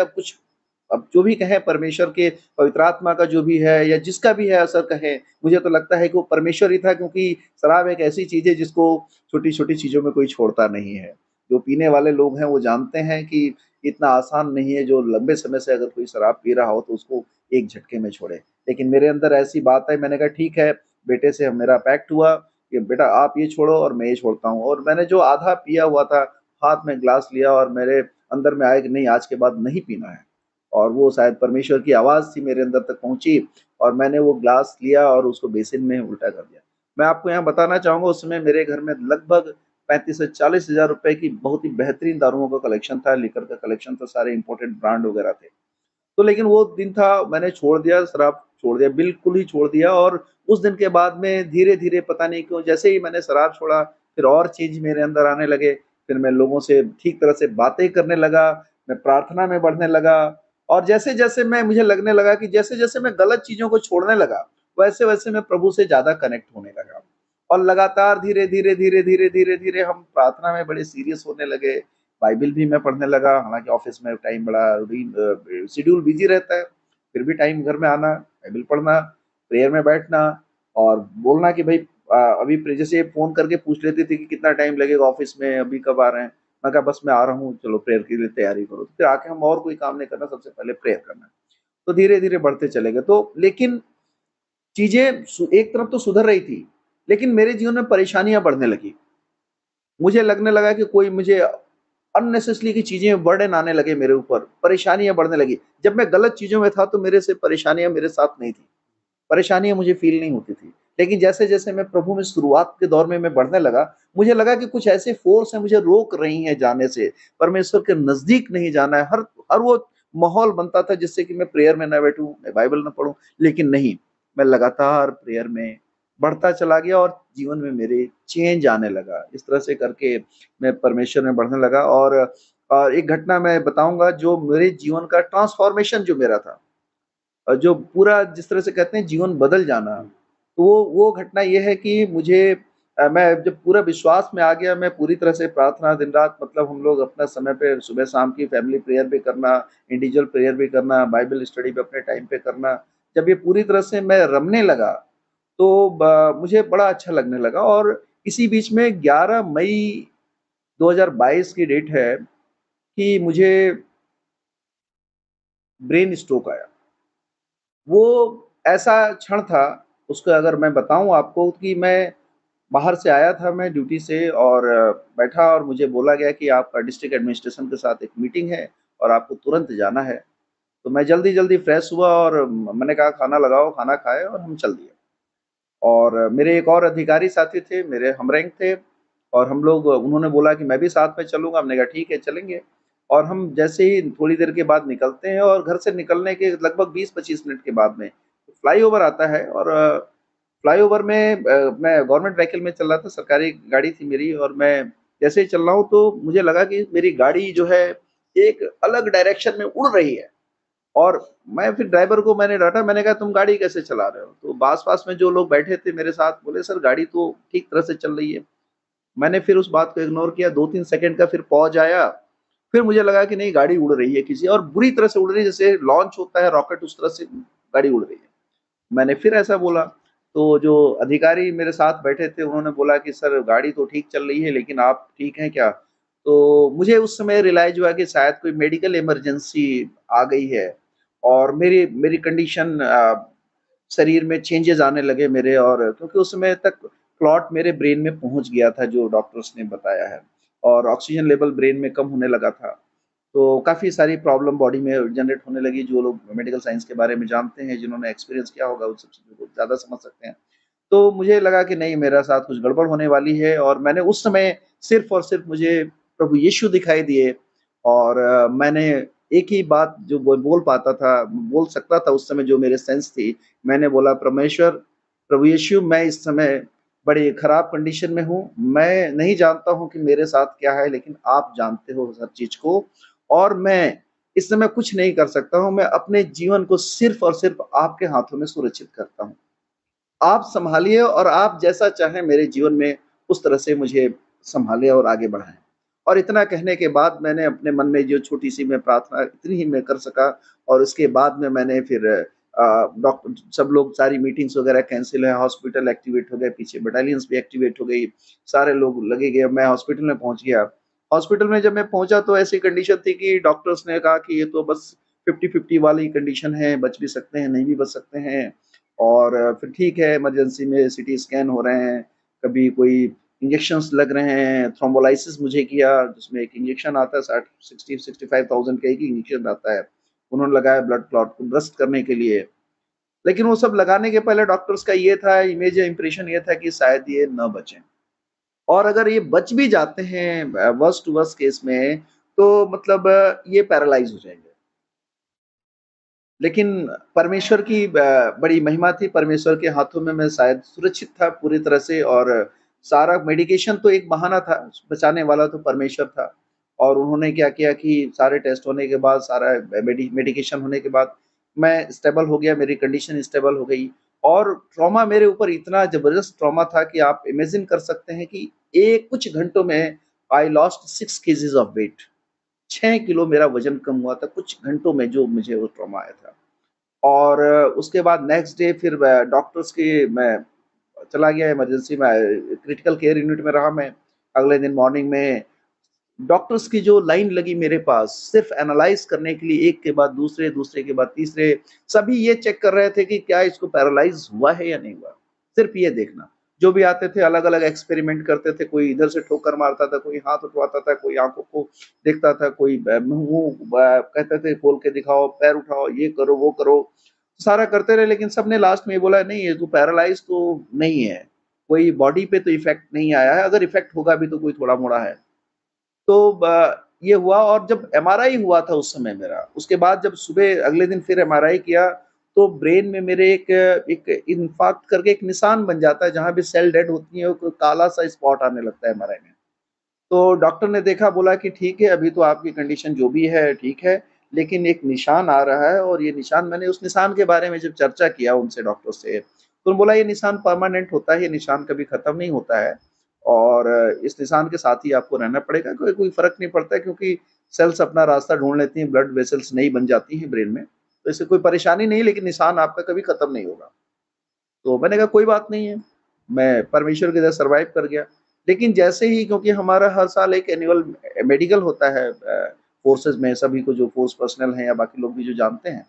Speaker 2: अब जो भी कहें परमेश्वर के पवित्र आत्मा का जो भी है या जिसका भी है असर कहें, मुझे तो लगता है कि वो परमेश्वर ही था क्योंकि शराब एक ऐसी चीज़ है जिसको छोटी-छोटी चीज़ों में कोई छोड़ता नहीं है। जो पीने वाले लोग हैं वो जानते हैं कि इतना आसान नहीं है जो लंबे समय से अगर कोई शराब पी रहा हो तो उसको एक झटके में छोड़े। लेकिन मेरे अंदर ऐसी बात है मैंने कहा ठीक है, बेटे से मेरा पैक्ट हुआ कि बेटा आप ये छोड़ो और मैं ये छोड़ता हूँ और मैंने जो आधा पिया हुआ था, हाथ में ग्लास लिया और मेरे अंदर में आया कि नहीं आज के बाद नहीं पीना है। और वो शायद परमेश्वर की आवाज़ थी मेरे अंदर तक पहुँची और मैंने वो ग्लास लिया और उसको बेसिन में उल्टा कर दिया। मैं आपको यहाँ बताना चाहूँगा उस समय मेरे घर में लगभग 35 से 40 हज़ार रुपए की बहुत ही बेहतरीन दारुओं का कलेक्शन था, लिकर का कलेक्शन था, सारे इम्पोर्टेड ब्रांड वगैरह थे। तो लेकिन वो दिन था मैंने छोड़ दिया, शराब छोड़ दिया, बिल्कुल ही छोड़ दिया और उस दिन के बाद में धीरे-धीरे पता नहीं क्यों जैसे ही मैंने शराब छोड़ा, फिर और चीज़ मेरे अंदर आने लगे, फिर मैं लोगों से ठीक तरह से बातें करने लगा, मैं प्रार्थना में बढ़ने लगा और जैसे-जैसे मैं मुझे लगने लगा कि जैसे-जैसे मैं गलत चीज़ों को छोड़ने लगा, वैसे-वैसे मैं प्रभु से ज़्यादा कनेक्ट होने लगा। और लगातार धीरे-धीरे हम प्रार्थना में बड़े सीरियस होने लगे, बाइबल भी मैं पढ़ने लगा, हालाँकि ऑफ़िस में टाइम बड़ा शेड्यूल बिज़ी रहता है, फिर भी टाइम घर में आना, बाइबल पढ़ना, प्रेयर में बैठना और बोलना कि भई अभी जैसे फ़ोन करके पूछ लेते थे कि कितना टाइम लगेगा ऑफ़िस में, अभी कब आ रहे हैं? मैं कहा बस मैं आ रहा हूँ, चलो प्रेयर के लिए तैयारी करो। फिर आके हम और कोई काम नहीं करना, सबसे पहले प्रेयर करना। तो धीरे-धीरे बढ़ते चले गए। तो लेकिन चीज़ें एक तरफ तो सुधर रही थी, लेकिन मेरे जीवन में परेशानियाँ बढ़ने लगी। मुझे लगने लगा कि कोई मुझे अननेसेसरी की चीज़ें बर्डन आने लगे मेरे ऊपर, परेशानियाँ बढ़ने लगी। जब मैं गलत चीज़ों में था तो मेरे से परेशानियाँ मेरे साथ नहीं थी, परेशानियाँ मुझे फ़ील नहीं होती थी। लेकिन जैसे-जैसे मैं प्रभु में शुरुआत के दौर में मैं बढ़ने लगा, मुझे लगा कि कुछ ऐसे फ़ोर्स हैं मुझे रोक रही हैं जाने से, परमेश्वर के नज़दीक नहीं जाना है। हर हर वो माहौल बनता था जिससे कि मैं प्रेयर में ना बैठूँ, मैं बाइबल ना पढूँ, लेकिन नहीं, मैं लगातार प्रेयर में बढ़ता चला गया और जीवन में मेरे चेंज आने लगा। इस तरह से करके मैं परमेश्वर में बढ़ने लगा और एक घटना मैं बताऊँगा जो मेरे जीवन का ट्रांसफ़ॉर्मेशन जो मेरा था जो पूरा जिस तरह से कहते हैं जीवन बदल जाना, तो वो घटना ये है कि मुझे मैं जब पूरा विश्वास में आ गया, मैं पूरी तरह से प्रार्थना दिन-रात मतलब हम लोग अपना समय पे सुबह-शाम की फैमिली प्रेयर भी करना, इंडिविजुअल प्रेयर भी करना, बाइबल स्टडी भी अपने टाइम पे करना। जब ये पूरी तरह से मैं रमने लगा, तो मुझे बड़ा अच्छा लगने लगा और इसी बीच में 11 मई 2022 की डेट है कि मुझे ब्रेन स्ट्रोक आया। वो ऐसा क्षण था, उसको अगर मैं बताऊँ आपको कि मैं बाहर से आया था मैं ड्यूटी से और बैठा और मुझे बोला गया कि आपका डिस्ट्रिक्ट एडमिनिस्ट्रेशन के साथ एक मीटिंग है और आपको तुरंत जाना है। तो मैं जल्दी-जल्दी फ्रेश हुआ और मैंने कहा खाना लगाओ, खाना खाए और हम चल दिए। और मेरे एक और अधिकारी साथी थे, मेरे हमरैंक थे और हम लोग उन्होंने बोला कि मैं भी साथ में चलूँगा, हमने कहा ठीक है चलेंगे। और हम जैसे ही थोड़ी देर के बाद निकलते हैं और घर से निकलने के लगभग 20-25 मिनट के बाद में फ्लाईओवर आता है और फ्लाईओवर में मैं गवर्नमेंट व्हीकल में चल रहा था, सरकारी गाड़ी थी मेरी और मैं जैसे ही चल रहा हूँ तो मुझे लगा कि मेरी गाड़ी जो है एक अलग डायरेक्शन में उड़ रही है। और मैं फिर ड्राइवर को मैंने डाँटा, मैंने कहा तुम गाड़ी कैसे चला रहे हो? तो पास-पास में जो लोग बैठे थे मेरे साथ बोले सर गाड़ी तो ठीक तरह से चल रही है। मैंने फिर उस बात को इग्नोर किया, 2-3 सेकंड का फिर पॉज़ आया, फिर मुझे लगा कि नहीं गाड़ी उड़ रही है किसी और बुरी तरह से उड़ रही है जैसे लॉन्च होता है रॉकेट उस तरह से गाड़ी उड़ रही है। मैंने फिर ऐसा बोला, तो जो अधिकारी मेरे साथ बैठे थे उन्होंने बोला कि सर गाड़ी तो ठीक चल रही है लेकिन आप ठीक हैं क्या? तो मुझे उस समय रियलाइज़ हुआ कि शायद कोई मेडिकल इमरजेंसी आ गई है और मेरी मेरी कंडीशन शरीर में चेंजेज़ आने लगे मेरे और क्योंकि उस समय तक क्लॉट मेरे ब्रेन में पहुँच गया था जो डॉक्टर्स ने बताया है और ऑक्सीजन लेवल ब्रेन में कम होने लगा था। तो काफ़ी सारी प्रॉब्लम बॉडी में जनरेट होने लगी, जो लोग मेडिकल साइंस के बारे में जानते हैं, जिन्होंने एक्सपीरियंस किया होगा, उन सब चीज़ों को ज़्यादा समझ सकते हैं। तो मुझे लगा कि नहीं मेरा साथ कुछ गड़बड़ होने वाली है और मैंने उस समय सिर्फ़ और सिर्फ़ मुझे प्रभु यीशु दिखाई दिए और मैंने एक ही बात जो बोल पाता था, बोल सकता था उस समय जो मेरे सेंस थी, मैंने बोला परमेश्वर, प्रभु यीशु मैं इस समय बड़ी खराब कंडीशन में हूँ, मैं नहीं जानता हूँ कि मेरे साथ क्या है लेकिन आप जानते हो हर चीज़ को और मैं इस समय कुछ नहीं कर सकता हूँ, मैं अपने जीवन को सिर्फ़ और सिर्फ़ आपके हाथों में सुरक्षित करता हूँ। आप सँभालिए और आप जैसा चाहें मेरे जीवन में उस तरह से मुझे सँभालें और आगे बढ़ाएँ। और इतना कहने के बाद मैंने अपने मन में जो छोटी-सी मैं प्रार्थना इतनी ही मैं कर सका और उसके बाद में मैंने फिर डॉक्टर सब लोग सारी मीटिंग्स वगैरह कैंसल है, हॉस्पिटल एक्टिवेट हो गए, पीछे बटालियंस भी एक्टिवेट हो गई, सारे लोग लगे गए, मैं हॉस्पिटल में पहुँच गया। हॉस्पिटल में जब मैं पहुँचा तो ऐसी कंडीशन थी कि डॉक्टर्स ने कहा कि ये तो बस 50-50 वाली कंडीशन है, बच भी सकते हैं, नहीं भी बच सकते हैं। और फिर ठीक है, इमरजेंसी में सीटी स्कैन हो रहे हैं, कभी कोई इंजेक्शंस लग रहे हैं, थ्रोम्बोलाइसिस मुझे किया, जिसमें एक इंजेक्शन आता है 60 60-65,000 का एक ही इंजेक्शन आता है। उन्होंने लगाया ब्लड क्लॉट को बर्स्ट करने के लिए। लेकिन वो सब लगाने के पहले डॉक्टर्स का ये था, इमेज या इंप्रेशन ये था कि शायद ये ना बचें। और अगर ये बच भी जाते हैं वर्स्ट टू वर्स्ट केस में, तो मतलब ये पैरालाइज़ हो जाएँगे। लेकिन परमेश्वर की बड़ी महिमा थी, परमेश्वर के हाथों में मैं शायद सुरक्षित था पूरी तरह से और सारा मेडिकेशन तो एक बहाना था, बचाने वाला तो परमेश्वर था। और उन्होंने क्या किया कि सारे टेस्ट होने के बाद, सारा मेडिकेशन होने के बाद मैं स्टेबल हो गया, मेरी कंडीशन स्टेबल हो गई और ट्रॉमा मेरे ऊपर इतना ज़बरदस्त ट्रॉमा था कि आप इमेजिन कर सकते हैं कि कुछ घंटों में I lost 6 kgs of weight. 6 kilo मेरा वज़न कम हुआ था कुछ घंटों में जो मुझे वो ट्रॉमा आया था। और उसके बाद नेक्स्ट डे फिर डॉक्टर्स की मैं चला गया इमरजेंसी में क्रिटिकल केयर यूनिट में रहा मैं। अगले दिन मॉर्निंग में डॉक्टर्स की जो लाइन लगी मेरे पास सिर्फ़ एनालाइज़ करने के लिए एक के बाद दूसरे, दूसरे के बाद तीसरे, सभी ये चेक कर रहे थे कि क्या इसको पैरालाइज़ हुआ है या नहीं हुआ? सिर्फ़ ये देखना। जो भी आते थे अलग-अलग एक्सपेरिमेंट करते थे, कोई इधर से ठोकर मारता था, कोई हाथ उठवाता था, कोई आँखों को देखता था, कोई मुँह कहते थे खोल के दिखाओ, पैर उठाओ, ये करो, वो करो। सारा करते रहे लेकिन सबने लास्ट में ये बोला नहीं ये तो पैरालाइज़ तो नहीं है, कोई बॉडी पे तो इफ़ेक्ट नहीं आया है, अगर इफ़ेक्ट होगा भी तो कोई थोड़ा-मोड़ा है। तो ये हुआ और जब एमआरआई हुआ था उस समय मेरा, उसके बाद जब सुबह अगले दिन फिर एमआरआई किया, तो ब्रेन में मेरे एक इन्फार्क्ट करके एक निशान बन जाता है, जहाँ भी सेल डेड होती है, वो काला-सा स्पॉट आने लगता है एमआरआई में। तो डॉक्टर ने देखा बोला कि ठीक है, अभी तो आपकी कंडीशन जो भी है ठीक है, लेकिन एक निशान आ रहा है और ये निशान मैंने उस निशान के बारे में जब चर्चा किया उनसे डॉक्टर से, तो बोला ये निशान परमानेंट होता है, ये निशान कभी खत्म नहीं होता है और इस निशान के साथ ही आपको रहना पड़ेगा, कोई कोई फ़र्क नहीं पड़ता है क्योंकि सेल्स अपना रास्ता ढूँढ लेती हैं, ब्लड वेसल्स नई बन जाती हैं ब्रेन में, तो इससे कोई परेशानी नहीं लेकिन निशान आपका कभी खत्म नहीं होगा। तो मैंने कहा कोई बात नहीं है, मैं परमेश्वर की दया सर्वाइव कर गया। लेकिन जैसे ही क्योंकि हमारा हर साल एक एनुअल मेडिकल होता है फ़ोर्सेज़ में सभी को जो फ़ोर्स पर्सनल हैं या बाकी लोग भी जो जानते हैं।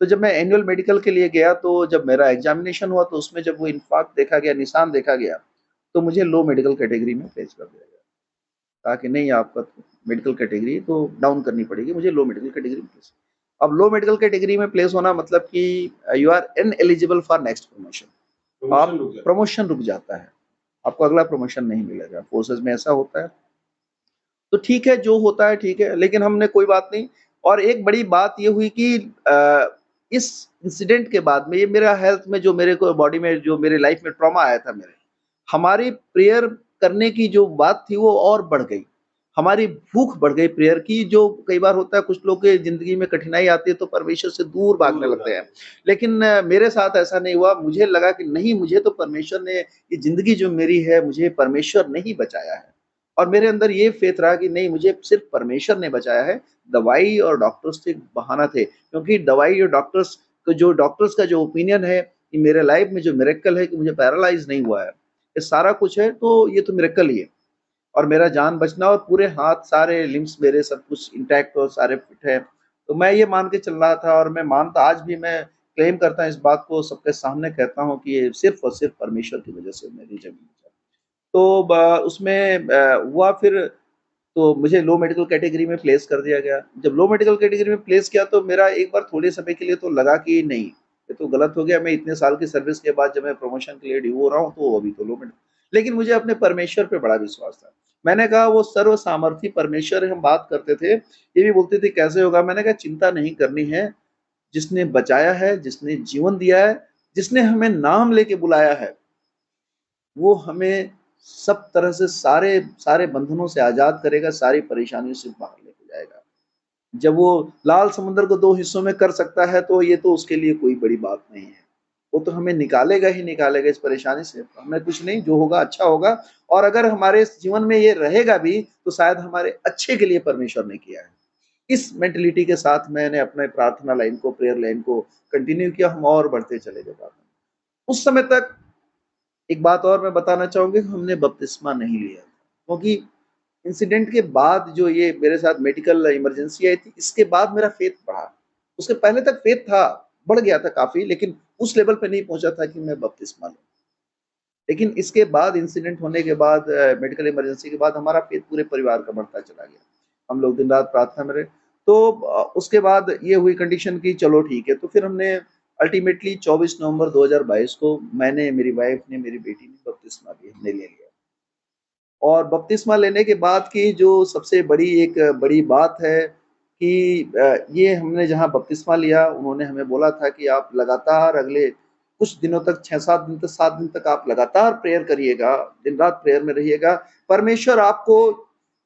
Speaker 2: तो जब मैं एनुअल मेडिकल के लिए गया तो जब मेरा एग्ज़ामिनेशन हुआ तो उसमें जब वो इन्फार्क्ट देखा गया, निशान देखा गया, तो मुझे लो मेडिकल कैटेगरी में प्लेस कर दिया गया। कहा कि नहीं आपका तो मेडिकल कैटेगरी तो डाउन करनी पड़ेगी, मुझे लो मेडिकल कैटेगरी में प्लेस। अब लो मेडिकल कैटेगरी में प्लेस होना मतलब कि you are ineligible for next promotion. आप प्रमोशन रुक जाता है, आपको अगला प्रमोशन नहीं मिलेगा, फोर्सेज़ में ऐसा होता है। तो ठीक है, जो होता है ठीक है, लेकिन हमने कोई बात नहीं और एक बड़ी बात ये हुई कि इस इंसिडेंट के बाद में ये मेरा हेल्थ में जो मेरे को बॉडी में जो मेरे लाइफ में ट्रॉमा आया था मेरे, हमारी प्रेयर करने की जो बात थी वो और बढ़ गई। हमारी भूख बढ़ गई प्रेयर की जो कई बार होता है कुछ लोग के ज़िंदगी में कठिनाई आती है तो परमेश्वर से दूर भागने लगते हैं। लेकिन मेरे साथ ऐसा नहीं हुआ, मुझे लगा कि नहीं मुझे तो परमेश्वर ने ये ज़िंदगी जो मेरी है मुझे परमेश्वर ने ही बचाया है। और मेरे अंदर ये फ़ेथ रहा कि नहीं मुझे सिर्फ़ परमेश्वर ने बचाया है, दवाई और डॉक्टर्स तो एक बहाना थे। क्योंकि दवाई और डॉक्टर्स का जो ओपिनियन है कि मेरे लाइफ़ में जो मिरेकल है कि मुझे पैरालाइज़ नहीं हुआ है। ये सारा कुछ है तो ये तो मिरेकल ही है। और मेरा जान बचना और पूरे हाथ सारे लिम्ब्स मेरे सब कुछ इंटैक्ट और सारे फिट हैं। तो मैं ये मान के चल रहा था और मैं मानता आज भी मैं क्लेम करता हूँ इस बात को सबके सामने कहता हूँ कि ये सिर्फ़ और सिर्फ़ परमेश्वर की वज़ह से मेरी ज़िंदगी बचा। तो ब उसमें हुआ फिर तो मुझे लो मेडिकल कैटेगरी में प्लेस कर दिया गया। जब लो मेडिकल कैटेगरी में प्लेस किया तो मेरा एक बार थोड़े समय के लिए तो लगा कि नहीं, ये तो गलत हो गया। मैं इतने साल की सर्विस के बाद जब मैं प्रमोशन के लिए ड्यू हो रहा हूँ तो अभी तो लो मेड लेकिन मुझे अपने परमेश्वर पे बड़ा विश्वास था। मैंने कहा वो सर्व सामर्थी परमेश्वर हम बात करते थे, ये भी बोलते थे कैसे होगा? मैंने कहा चिंता नहीं करनी है, जिसने बचाया है, जिसने जीवन दिया है, जिसने हमें नाम लेके बुलाया है, वो हमें सब तरह से सारे सारे बंधनों से आज़ाद करेगा, सारी परेशानियों से बाहर लेके जाएगा। जब वो लाल समुद्र को 2 हिस्सों में कर सकता है, तो ये तो उसके लिए कोई बड़ी बात नहीं है। वो तो हमें निकालेगा ही निकालेगा इस परेशानी से, हमें कुछ नहीं, जो होगा अच्छा होगा। और अगर हमारे इस जीवन में ये रहेगा भी, तो शायद हमारे अच्छे के लिए परमेश्वर ने किया है। इस मेंटालिटी के साथ मैंने अपने प्रार्थना लाइन को, प्रेयर लाइन को कंटिन्यू किया, हम और बढ़ते चले गए बाद में। उस समय तक एक बात और मैं बताना चाहूँगी, हमने बपतिस्मा नहीं लिया, क्योंकि इंसिडेंट के बाद जो ये मेरे साथ मेडिकल इमरजेंसी आई थी, इसके बाद मेरा फेथ बढ़ा। उसके पहले तक फेथ था, बढ़ गया था काफ़ी, लेकिन उस लेवल पे नहीं पहुँचा था कि मैं बपतिस्मा लूँ। लेकिन इसके बाद इंसिडेंट होने के बाद, मेडिकल इमरजेंसी के बाद हमारा फेथ पूरे परिवार का बढ़ता चला गया। हम लोग दिन-रात प्रार्थना में रहे। तो उसके बाद ये हुई कंडीशन कि चलो ठीक है, तो फिर हमने अल्टीमेटली 24 नवंबर 2022 को मैंने, मेरी वाइफ ने, मेरी बेटी ने बपतिस्मा भी हमने ले लिया। और बपतिस्मा लेने के बाद की जो सबसे बड़ी एक बड़ी बात है कि ये हमने जहाँ बपतिस्मा लिया, उन्होंने हमें बोला था कि आप लगातार अगले कुछ दिनों तक, 6-7 दिन तक, 7 दिन तक आप लगातार प्रेयर करिएगा, दिन-रात प्रेयर में रहिएगा। परमेश्वर आपको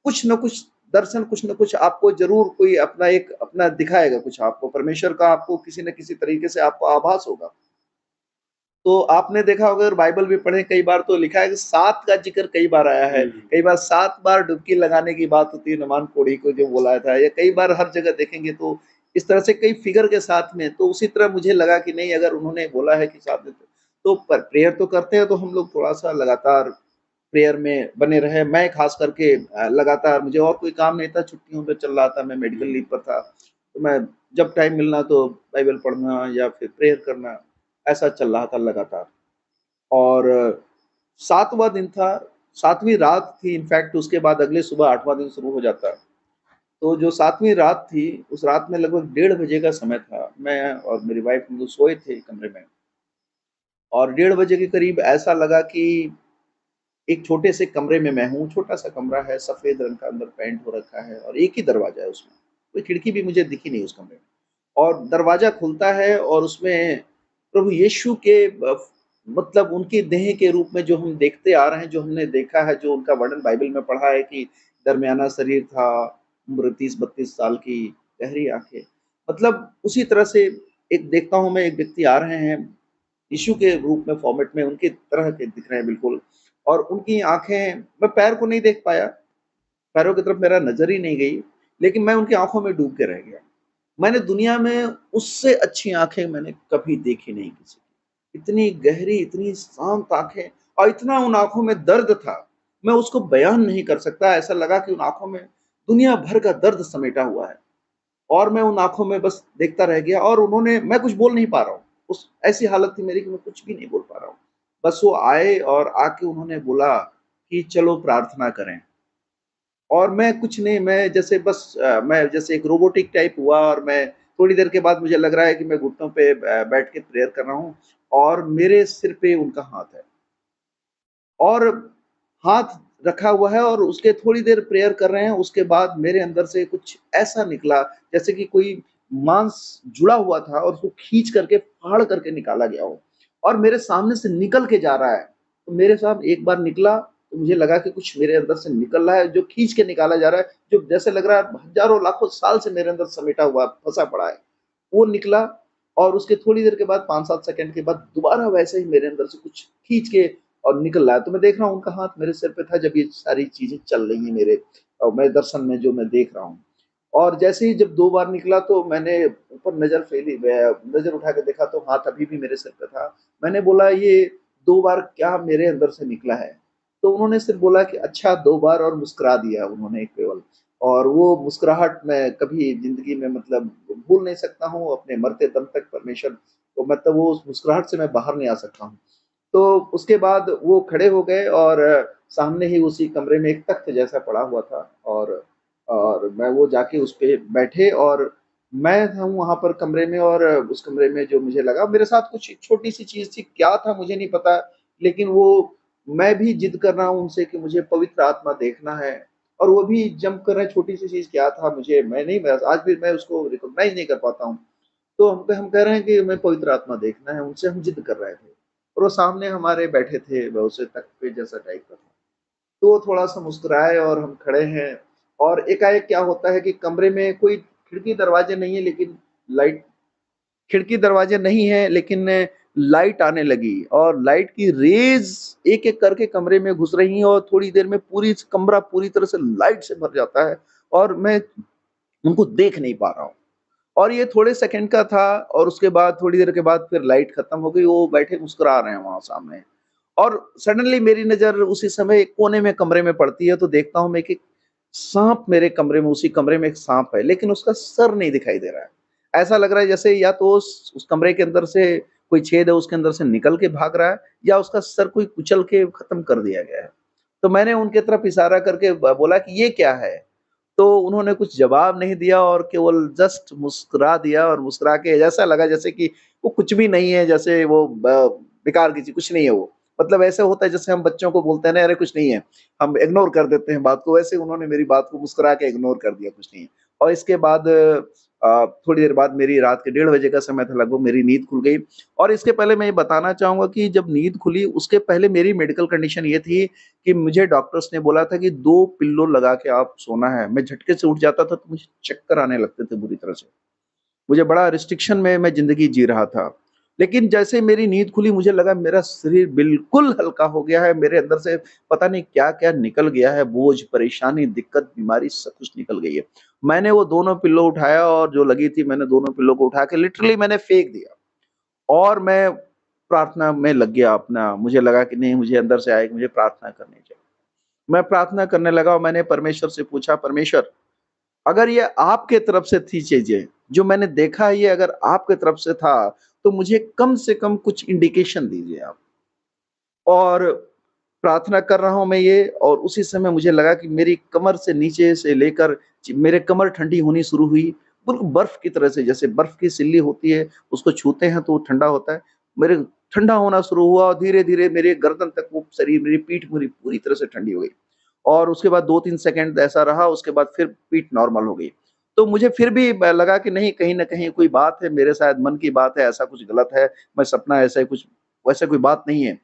Speaker 2: कुछ न कुछ दर्शन, कुछ न कुछ आपको ज़रूर कोई अपना एक अपना दिखाएगा कुछ आपको, परमेश्वर का आपको किसी न किसी तरीके से आपको आभास होगा। तो आपने देखा होगा, अगर बाइबल भी पढ़ें, कई बार तो लिखा है कि 7 का ज़िक्र कई बार आया है। कई बार 7 बार डुबकी लगाने की बात होती है, नमान कोढ़ी को जो बोला था, या कई बार हर जगह देखेंगे तो इस तरह से कई फिगर के साथ में। तो उसी तरह मुझे लगा कि नहीं, अगर उन्होंने बोला है कि 7 दिन तो पर प्रेयर तो करते हैं, तो हम लोग थोड़ा-सा लगातार प्रेयर में बने रहे। मैं ख़ास करके लगातार, मुझे और कोई काम नहीं था, छुट्टियों पे चल रहा था, मैं मेडिकल लीव पर था। तो मैं जब टाइम मिलना तो बाइबल पढ़ना या फिर प्रेयर करना, ऐसा चल रहा था लगातार। और 7वाँ दिन था, 7वीं रात थी इनफैक्ट, उसके बाद अगले सुबह 8वाँ दिन शुरू हो जाता है। तो जो 7वीं रात थी, उस रात में लगभग 1:30 बजे का समय था। मैं और मेरी वाइफ़ हम लोग सोए थे कमरे में, और 1:30 के करीब ऐसा लगा कि एक छोटे से कमरे में मैं हूँ, छोटा-सा कमरा है, सफ़ेद रंग का अंदर पेंट हो रखा है और एक ही दरवाज़ा है उसमें। कोई खिड़की भी मुझे दिखी नहीं उस कमरे में। और दरवाज़ा खुलता है और उसमें प्रभु यीशु के मतलब उनकी देह के रूप में जो हम देखते आ रहे हैं, जो हमने देखा है, जो उनका वर्णन बाइबल में पढ़ा है कि दरमियाना शरीर था, उम्र 30-32 साल की, गहरी आँखें। मतलब उसी तरह से एक देखता हूँ मैं, एक व्यक्ति आ रहे हैं, यीशु के रूप में, फॉर्मेट में उनकी तरह के दिख रहे हैं बिल्कुल। और उनकी आँखें, मैं पैर को नहीं देख पाया, पैरों की तरफ मेरा नज़र ही नहीं गई, लेकिन मैं उनकी आँखों में डूब के रह गया। मैंने दुनिया में उससे अच्छी आँखें मैंने कभी देखी नहीं किसी की। इतनी गहरी, इतनी शांत आँखें, और इतना उन आँखों में दर्द था, मैं उसको बयान नहीं कर सकता। ऐसा लगा कि उन आँखों में दुनिया भर का दर्द समेटा हुआ है। और मैं उन आँखों में बस देखता रह गया, और उन्होंने, मैं कुछ बोल नहीं पा रहा हूँ। उस ऐसी हालत थी मेरी कि मैं कुछ भी नहीं बोल पा रहा हूँ। बस वो आए और आके उन्होंने बोला कि चलो प्रार्थना करें। और मैं कुछ नहीं, मैं जैसे बस मैं जैसे एक रोबोटिक टाइप हुआ, और मैं थोड़ी देर के बाद मुझे लग रहा है कि मैं घुटनों पे बैठ के प्रेयर कर रहा हूँ, और मेरे सिर पे उनका हाथ है। और हाथ रखा हुआ है, और उसके थोड़ी देर प्रेयर कर रहे हैं, उसके बाद मेरे अंदर से कुछ ऐसा निकला, जैसे कि कोई मांस जुड़ा हुआ था और उसको खींच करके, फाड़ करके निकाला गया हो, और मेरे सामने से निकल के जा रहा है। तो मेरे साथ एक बार निकला, तो मुझे लगा कि कुछ मेरे अंदर से निकल रहा है, जो खींच के निकाला जा रहा है, जो जैसे लग रहा है हज़ारों लाखों साल से मेरे अंदर समेटा हुआ, फँसा पड़ा है। वो निकला, और उसके थोड़ी देर के बाद, 5-7 सेकंड के बाद, दोबारा वैसे ही मेरे अंदर से कुछ खींच के और निकल रहा है। तो मैं देख रहा हूँ उनका हाथ मेरे सिर पे था, जब ये सारी चीज़ें चल रही हैं मेरे मैं दर्शन में जो मैं देख रहा हूँ। और जैसे ही जब 2 बार निकला, तो मैंने ऊपर नज़र फेरी, नज़र उठा के देखा, तो हाथ अभी भी मेरे सिर पे था। मैंने बोला, ये 2 बार क्या मेरे अंदर से निकला है? तो उन्होंने सिर्फ़ बोला कि अच्छा, 2 बार, और मुस्कुरा दिया उन्होंने केवल। और वो मुस्कुराहट मैं कभी ज़िंदगी में मतलब भूल नहीं सकता हूँ, अपने मरते दम तक परमेश्वर को, मतलब वो उस मुस्कुराहट से मैं बाहर नहीं आ सकता हूँ। तो उसके बाद वो खड़े हो गए, और सामने ही उसी कमरे में एक तख्त जैसा पड़ा हुआ था, और मैं वो जाके उस पे बैठे, और मैं था वहाँ पर कमरे में, और उस कमरे में जो मुझे लगा, मेरे साथ कुछ छोटी-सी चीज़ थी, क्या था मुझे नहीं पता, लेकिन वो, मैं भी ज़िद कर रहा हूँ उनसे कि मुझे पवित्र आत्मा देखना है, और वो भी जंप कर रहे हैं, छोटी-सी चीज़ क्या था, मुझे, मैं नहीं, मैं आज भी मैं उसको रिकॉग्नाइज़ नहीं कर पाता हूँ। तो हम कह रहे हैं कि हमें पवित्र आत्मा देखना है, उनसे हम ज़िद कर रहे थे। और वो सामने हमारे बैठे थे, वो उसे तख्त पे जैसा टाइप का था। तो वो थोड़ा-सा मुस्कुराए, और हम खड़े हैं, और एकाएक क्या होता है कि कमरे में कोई खिड़की दरवाजे नहीं है लेकिन लाइट खिड़की दरवाजे नहीं है लेकिन लाइट आने लगी और लाइट की रेज एक एक करके कमरे में घुस रही हैं और थोड़ी देर में पूरी कमरा पूरी तरह से लाइट से भर जाता है और मैं उनको देख नहीं पा रहा हूँ। और ये थोड़े सेकंड का था और उसके बाद थोड़ी देर के बाद फिर लाइट खत्म हो गई, वो बैठे मुस्कुरा रहे हैं वहां सामने। और सडनली मेरी नजर उसी समय एक कोने में कमरे में पड़ती है तो देखता हूँ मैं कि सांप मेरे कमरे में, उसी कमरे में एक सांप है लेकिन उसका सर नहीं दिखाई दे रहा है। ऐसा लग रहा है जैसे या तो उस कमरे के अंदर से कोई छेद है, उसके अंदर से निकल के भाग रहा है या उसका सर कोई कुचल के खत्म कर दिया गया है। तो मैंने उनके तरफ इशारा करके बोला कि ये क्या है? तो उन्होंने कुछ जवाब नहीं दिया और केवल जस्ट मुस्कुरा दिया और मुस्कुरा के ऐसा लगा जैसे कि वो कुछ भी नहीं है, जैसे वो बेकार की चीज कुछ नहीं है वो। मतलब ऐसे होता है जैसे हम बच्चों को बोलते हैं ना, अरे कुछ नहीं है, हम इग्नोर कर देते हैं बात को, वैसे उन्होंने मेरी बात को मुस्कुरा के इग्नोर कर दिया, कुछ नहीं है। और इसके बाद थोड़ी देर बाद मेरी रात के 1:30 बजे का समय था लगभग, मेरी नींद खुल गई। और इसके पहले मैं ये बताना चाहूंगा कि जब नींद खुली उसके पहले मेरी मेडिकल कंडीशन ये थी कि मुझे डॉक्टर्स ने बोला था कि 2 पिल्लो लगा के आप सोना है। मैं झटके से उठ जाता था तो मुझे चक्कर आने लगते थे बुरी तरह से। मुझे बड़ा रिस्ट्रिक्शन में मैं ज़िंदगी जी रहा था। लेकिन जैसे मेरी नींद खुली मुझे लगा मेरा शरीर बिल्कुल हल्का हो गया है, मेरे अंदर से पता नहीं क्या-क्या निकल गया है, बोझ, परेशानी, दिक्कत, बीमारी सब कुछ निकल गई है। मैंने वो दोनों पिल्लो उठाया और जो लगी थी मैंने दोनों पिल्लो को उठा के लिटरली मैंने फेंक दिया और मैं प्रार्थना में लग गया अपना। मुझे लगा कि नहीं, मुझे अंदर से आया कि मुझे प्रार्थना करनी चाहिए। मैं प्रार्थना करने लगा और मैंने परमेश्वर से पूछा, परमेश्वर अगर ये आपके तरफ से थी चीजें, जो मैंने देखा है ये अगर आपके तरफ से था, तो मुझे कम से कम कुछ इंडिकेशन दीजिए आप। और प्रार्थना कर रहा हूँ मैं ये और उसी समय मुझे लगा कि मेरी कमर से नीचे से लेकर मेरे कमर ठंडी होनी शुरू हुई, बिल्कुल बर्फ की तरह से, जैसे बर्फ की सिल्ली होती है, उसको छूते हैं तो वो ठंडा होता है। मेरे ठंडा होना शुरू हुआ और धीरे-धीरे मेरे गर्दन तक वो शरीर, मेरी पीठ पूरी पूरी तरह से ठंडी हो गई। और उसके बाद 2-3 सेकंड ऐसा रहा, उसके बाद फिर पीठ नॉर्मल हो गई। तो मुझे फिर भी लगा कि नहीं, कहीं न कहीं कोई बात है, मेरे शायद मन की बात है, ऐसा कुछ गलत है, मैं सपना ऐसा ही कुछ, वैसा कोई बात नहीं है।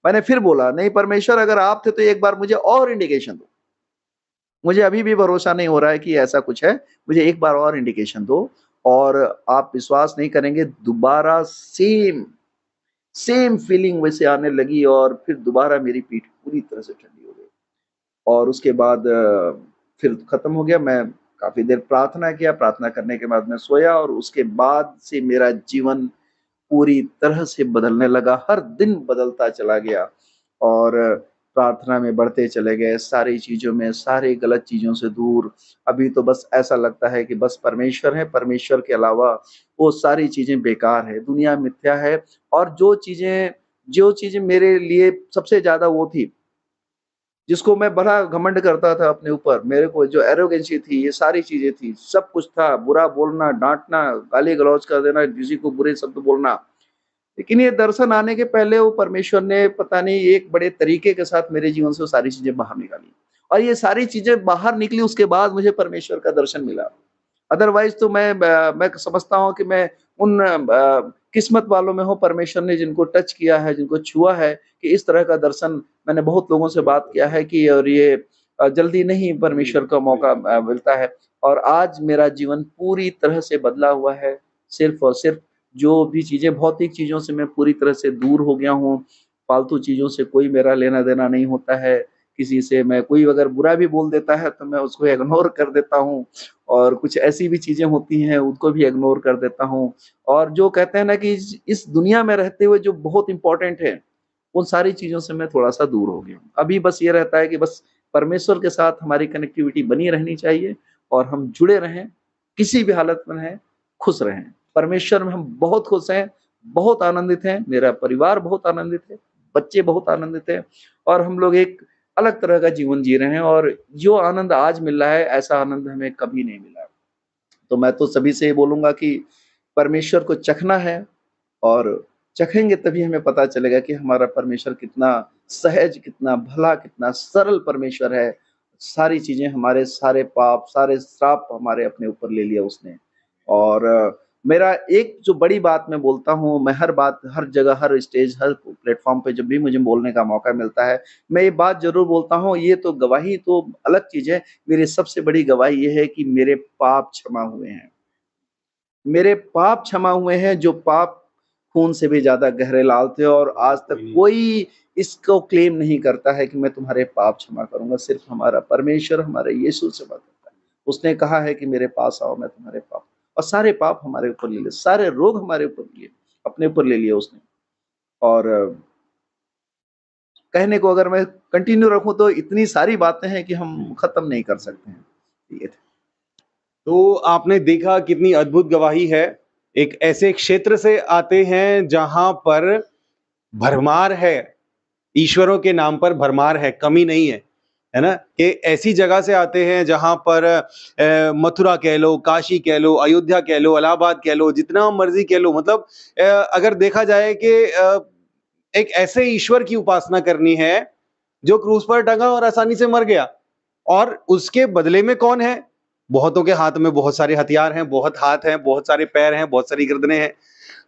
Speaker 2: मैंने फिर बोला, नहीं परमेश्वर अगर आप थे तो एक बार मुझे और इंडिकेशन दो। मुझे अभी भी भरोसा नहीं हो रहा है कि ऐसा कुछ है, मुझे एक बार और इंडिकेशन दो। और आप विश्वास नहीं करेंगे, दोबारा सेम सेम फीलिंग वैसे आने लगी और फिर दोबारा मेरी पीठ पूरी तरह से ठंडी हो गई। और उसके बाद फिर खत्म हो गया। मैं काफ़ी देर प्रार्थना किया, प्रार्थना करने के बाद मैं सोया और उसके बाद से मेरा जीवन पूरी तरह से बदलने लगा, हर दिन बदलता चला गया और प्रार्थना में बढ़ते चले गए, सारी चीज़ों में, सारी गलत चीज़ों से दूर। अभी तो बस ऐसा लगता है कि बस परमेश्वर है, परमेश्वर के अलावा वो सारी चीज़ें बेकार है, दुनिया मिथ्या है। और जो चीज़ें मेरे लिए सबसे ज़्यादा वो थी, जिसको मैं बड़ा घमंड करता था अपने ऊपर, मेरे को जो एरोगेंसी थी, ये सारी चीज़ें थी, सब कुछ था, बुरा बोलना, डाँटना, गाली-गलौज कर देना, किसी को बुरे शब्द बोलना। लेकिन ये दर्शन आने के पहले वो परमेश्वर ने पता नहीं एक बड़े तरीके के साथ मेरे जीवन से वो सारी चीज़ें बाहर निकाली। और ये सारी चीज़ें बाहर निकली उसके बाद मुझे परमेश्वर का दर्शन मिला। अदरवाइज़ तो मैं समझता हूँ कि मैं उन किस्मत वालों में हूँ, परमेश्वर ने जिनको टच किया है, जिनको छुआ है, कि इस तरह का दर्शन मैंने बहुत लोगों से बात किया है कि और ये जल्दी नहीं परमेश्वर का मौका मिलता है। और आज मेरा जीवन पूरी तरह से बदला हुआ है। सिर्फ़ और सिर्फ़ जो भी चीज़ें, भौतिक चीज़ों से मैं पूरी तरह से दूर हो गया हूँ। फालतू चीज़ों से कोई मेरा लेना-देना नहीं होता है। किसी से मैं, कोई अगर बुरा भी बोल देता है तो मैं उसको इग्नोर कर देता हूँ। और कुछ ऐसी भी चीज़ें होती हैं उनको भी इग्नोर कर देता हूँ। और जो कहते हैं ना कि इस दुनिया में रहते हुए जो बहुत इम्पोर्टेंट है, उन सारी चीज़ों से मैं थोड़ा-सा दूर हो गया हूँ। अभी बस ये रहता है कि बस परमेश्वर के साथ हमारी कनेक्टिविटी बनी रहनी चाहिए और हम जुड़े रहें, किसी भी हालत में रहें, खुश रहें। परमेश्वर में हम बहुत खुश हैं, बहुत आनंदित हैं, मेरा परिवार बहुत आनंदित है, बच्चे बहुत आनंदित हैं और हम लोग एक अलग तरह का जीवन जी रहे हैं और जो आनंद आज मिल रहा है, ऐसा आनंद हमें कभी नहीं मिला। तो मैं तो सभी से ये बोलूँगा कि परमेश्वर को चखना है और चखेंगे तभी हमें पता चलेगा कि हमारा परमेश्वर कितना सहज, कितना भला, कितना सरल परमेश्वर है। सारी चीज़ें, हमारे सारे पाप, सारे श्राप हमारे अपने ऊपर ले लिया उसने। और मेरा एक जो बड़ी बात मैं बोलता हूँ, मैं हर बात, हर जगह, हर स्टेज, हर प्लेटफ़ॉर्म पे जब भी मुझे बोलने का मौका मिलता है, मैं ये बात ज़रूर बोलता हूँ, ये तो गवाही तो अलग चीज़ है, मेरी सबसे बड़ी गवाही ये है कि मेरे पाप क्षमा हुए हैं। मेरे पाप क्षमा हुए हैं, जो पाप खून से भी ज़्यादा गहरे लाल थे, और आज तक कोई इसको क्लेम नहीं करता है कि मैं तुम्हारे पाप क्षमा करूँगा, सिर्फ़ हमारा परमेश्वर, हमारे यीशु क्षमा करता है। उसने कहा है कि मेरे पास आओ, मैं तुम्हारे पाप, और सारे पाप हमारे ऊपर ले लिए, सारे रोग हमारे ऊपर लिए, अपने ऊपर ले लिए उसने। और कहने को अगर मैं कंटिन्यू रखूँ तो इतनी सारी बातें हैं कि हम खत्म नहीं कर सकते हैं। ये थे।
Speaker 1: तो आपने देखा कितनी अद्भुत गवाही है। एक ऐसे क्षेत्र से आते हैं जहां पर भरमार है, ईश्वरों के नाम पर भरमार है, कमी नहीं है ना? कि ऐसी जगह से आते हैं जहां पर मथुरा कह लो, काशी कह लो, अयोध्या कह लो, इलाहाबाद कह लो, जितना मर्जी कह लो, मतलब अगर देखा जाए कि एक ऐसे ईश्वर की उपासना करनी है जो क्रूस पर टंगा और आसानी से मर गया, और उसके बदले में कौन है? बहुतों के हाथ में बहुत सारे हथियार हैं, बहुत हाथ हैं, बहुत सारे पैर हैं, बहुत सारी गर्दनें हैं।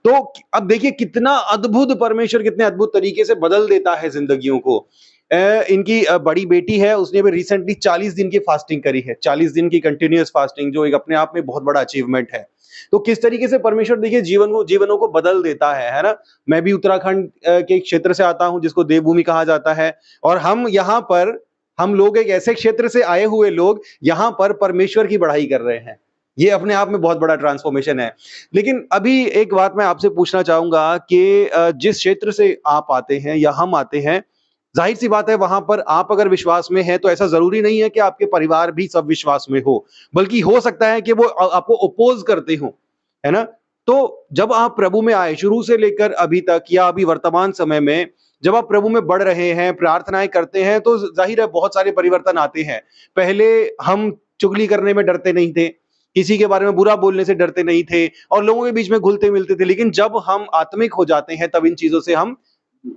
Speaker 1: तो अब देखिए कितना अद्भुत परमेश्वर कितने अद्भुत तरीके से बदल देता है जिंदगियों को। इनकी बड़ी बेटी है, उसने भी रिसेंटली 40 दिन की फास्टिंग करी है, 40 दिन की कंटिन्यूअस फास्टिंग, जो एक अपने आप में बहुत बड़ा अचीवमेंट है। तो किस तरीके से परमेश्वर देखिए जीवनों को बदल देता है ना? मैं भी उत्तराखंड के एक क्षेत्र से आता हूं जिसको देवभूमि कहा जाता है, और हम लोग एक ऐसे क्षेत्र से आए हुए लोग यहाँ पर परमेश्वर की बढ़ाई कर रहे हैं। ये अपने आप में बहुत बड़ा ट्रांसफॉर्मेशन है। लेकिन अभी एक बात मैं आपसे पूछना चाहूंगा कि जिस क्षेत्र से आप आते हैं या हम आते हैं, जाहिर सी बात है वहां पर आप अगर विश्वास में हैं तो ऐसा जरूरी नहीं है कि आपके परिवार भी सब विश्वास में हो, बल्कि हो सकता है कि वो आपको अपोज करते हो, है ना? तो जब आप प्रभु में आए शुरू से लेकर अभी तक, या अभी वर्तमान समय में जब आप प्रभु में बढ़ रहे हैं, प्रार्थनाएं करते हैं, तो जाहिर है बहुत सारे परिवर्तन आते हैं। पहले हम चुगली करने में डरते नहीं थे, किसी के बारे में बुरा बोलने से डरते नहीं थे, और लोगों के बीच में घुलते मिलते थे। लेकिन जब हम आत्मिक हो जाते हैं तब इन चीजों से हम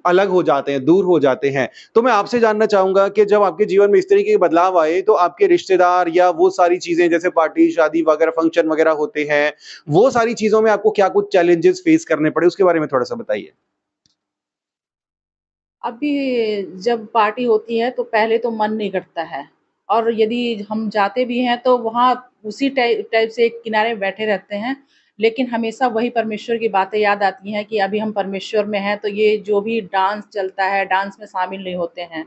Speaker 1: अलग हो जाते हैं, दूर हो जाते हैं। तो मैं आपसे जानना चाहूंगा कि जब आपके जीवन में इस तरीके के बदलाव आए, तो आपके रिश्तेदार या वो सारी चीजें जैसे पार्टी, शादी वगैरह, फंक्शन वगैरह होते हैं, वो सारी चीजों में आपको क्या कुछ चैलेंजेस फेस करने पड़े, उसके बारे में थोड़ा सा बताइए।
Speaker 3: अभी जब पार्टी होती है तो पहले तो मन नहीं करता है, और यदि हम जाते भी हैं तो वहाँ उसी टाइप से एक किनारे बैठे रहते हैं, लेकिन हमेशा वही परमेश्वर की बातें याद आती हैं कि अभी हम परमेश्वर में हैं, तो ये जो भी डांस चलता है, डांस में शामिल नहीं होते हैं,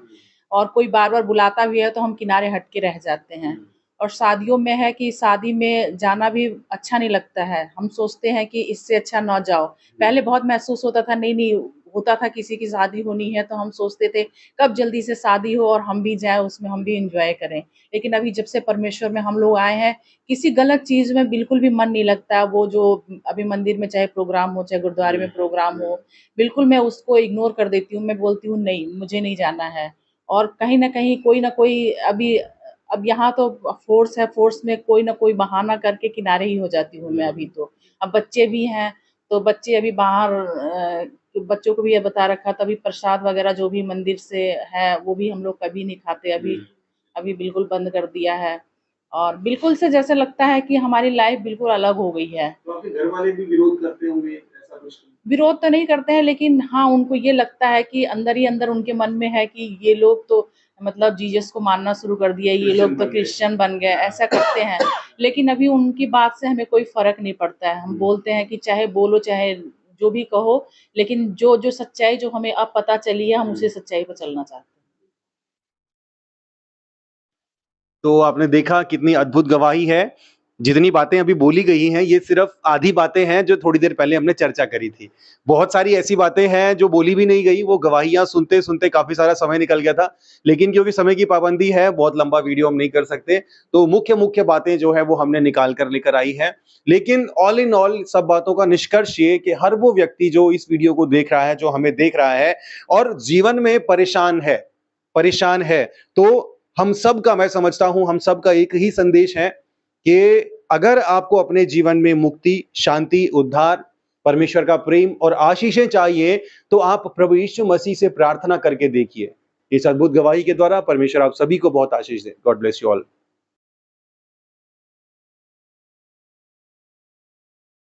Speaker 3: और कोई बार-बार बुलाता भी है तो हम किनारे हट के रह जाते हैं। और शादियों में है कि शादी में जाना भी अच्छा नहीं लगता है, हम सोचते हैं कि इससे अच्छा ना जाओ। पहले बहुत महसूस होता था, नहीं-नहीं, होता था किसी की शादी होनी है तो हम सोचते थे कब जल्दी से शादी हो और हम भी जाएँ उसमें, हम भी एन्जॉय करें। लेकिन अभी जब से परमेश्वर में हम लोग आए हैं, किसी गलत चीज़ में बिल्कुल भी मन नहीं लगता। वो जो अभी मंदिर में चाहे प्रोग्राम हो, चाहे गुरुद्वारे में प्रोग्राम हो, बिल्कुल मैं उसको इग्नोर कर देती हूँ। मैं बोलती हूँ नहीं, मुझे नहीं जाना है। और कहीं न कहीं कोई न कोई अभी, अब यहाँ तो फ़ोर्स है, फ़ोर्स में कोई न कोई बहाना करके किनारे ही हो जाती हूँ मैं अभी तो। अब बच्चे भी हैं, तो बच्चे अभी बाहर बच्चों को भी ये बता रखा था, अभी प्रसाद वगैरह जो भी मंदिर से है, वो भी हम लोग कभी नहीं खाते अभी, अभी बिल्कुल बंद कर दिया है। और बिल्कुल से जैसे लगता है कि हमारी लाइफ़ बिल्कुल अलग हो गई है।
Speaker 1: तो आपके घर वाले भी विरोध करते होंगे ऐसा कुछ?
Speaker 3: विरोध तो नहीं करते हैं, लेकिन हाँ, उनको ये लगता है कि अंदर ही अंदर उनके मन में है कि ये लोग तो मतलब जीसस को मानना शुरू कर दिया, ये लोग तो क्रिश्चियन बन गए, ऐसा करते हैं। लेकिन अभी उनकी बात से हमें कोई फ़र्क नहीं पड़ता है। हम बोलते हैं कि चाहे बोलो, चाहे जो भी कहो, लेकिन जो सच्चाई जो हमें अब पता चली है, हम उसी सच्चाई पे चलना चाहते हैं।
Speaker 1: तो आपने देखा कितनी अद्भुत गवाही है। जितनी बातें अभी बोली गई हैं, ये सिर्फ आधी बातें हैं जो थोड़ी देर पहले हमने चर्चा करी थी। बहुत सारी ऐसी बातें हैं जो बोली भी नहीं गई, वो गवाहियाँ सुनते-सुनते काफ़ी सारा समय निकल गया था। लेकिन क्योंकि समय की पाबंदी है, बहुत लंबा वीडियो हम नहीं कर सकते, तो मुख्य-मुख्य बातें जो है वो हमने निकाल कर लेकर आई हैं। लेकिन ऑल इन ऑल सब बातों का निष्कर्ष ये कि हर वो व्यक्ति जो इस वीडियो को देख रहा है, जो हमें देख रहा है और जीवन में परेशान है, तो हम सबका, मैं समझता हूं हम सबका एक ही संदेश है कि अगर आपको अपने जीवन में मुक्ति, शांति, उद्धार, परमेश्वर का प्रेम और आशीषें चाहिए, तो आप प्रभु यीशु मसीह से प्रार्थना करके देखिए। इस अद्भुत गवाही के द्वारा परमेश्वर आप सभी को बहुत आशीष दे। God bless you all.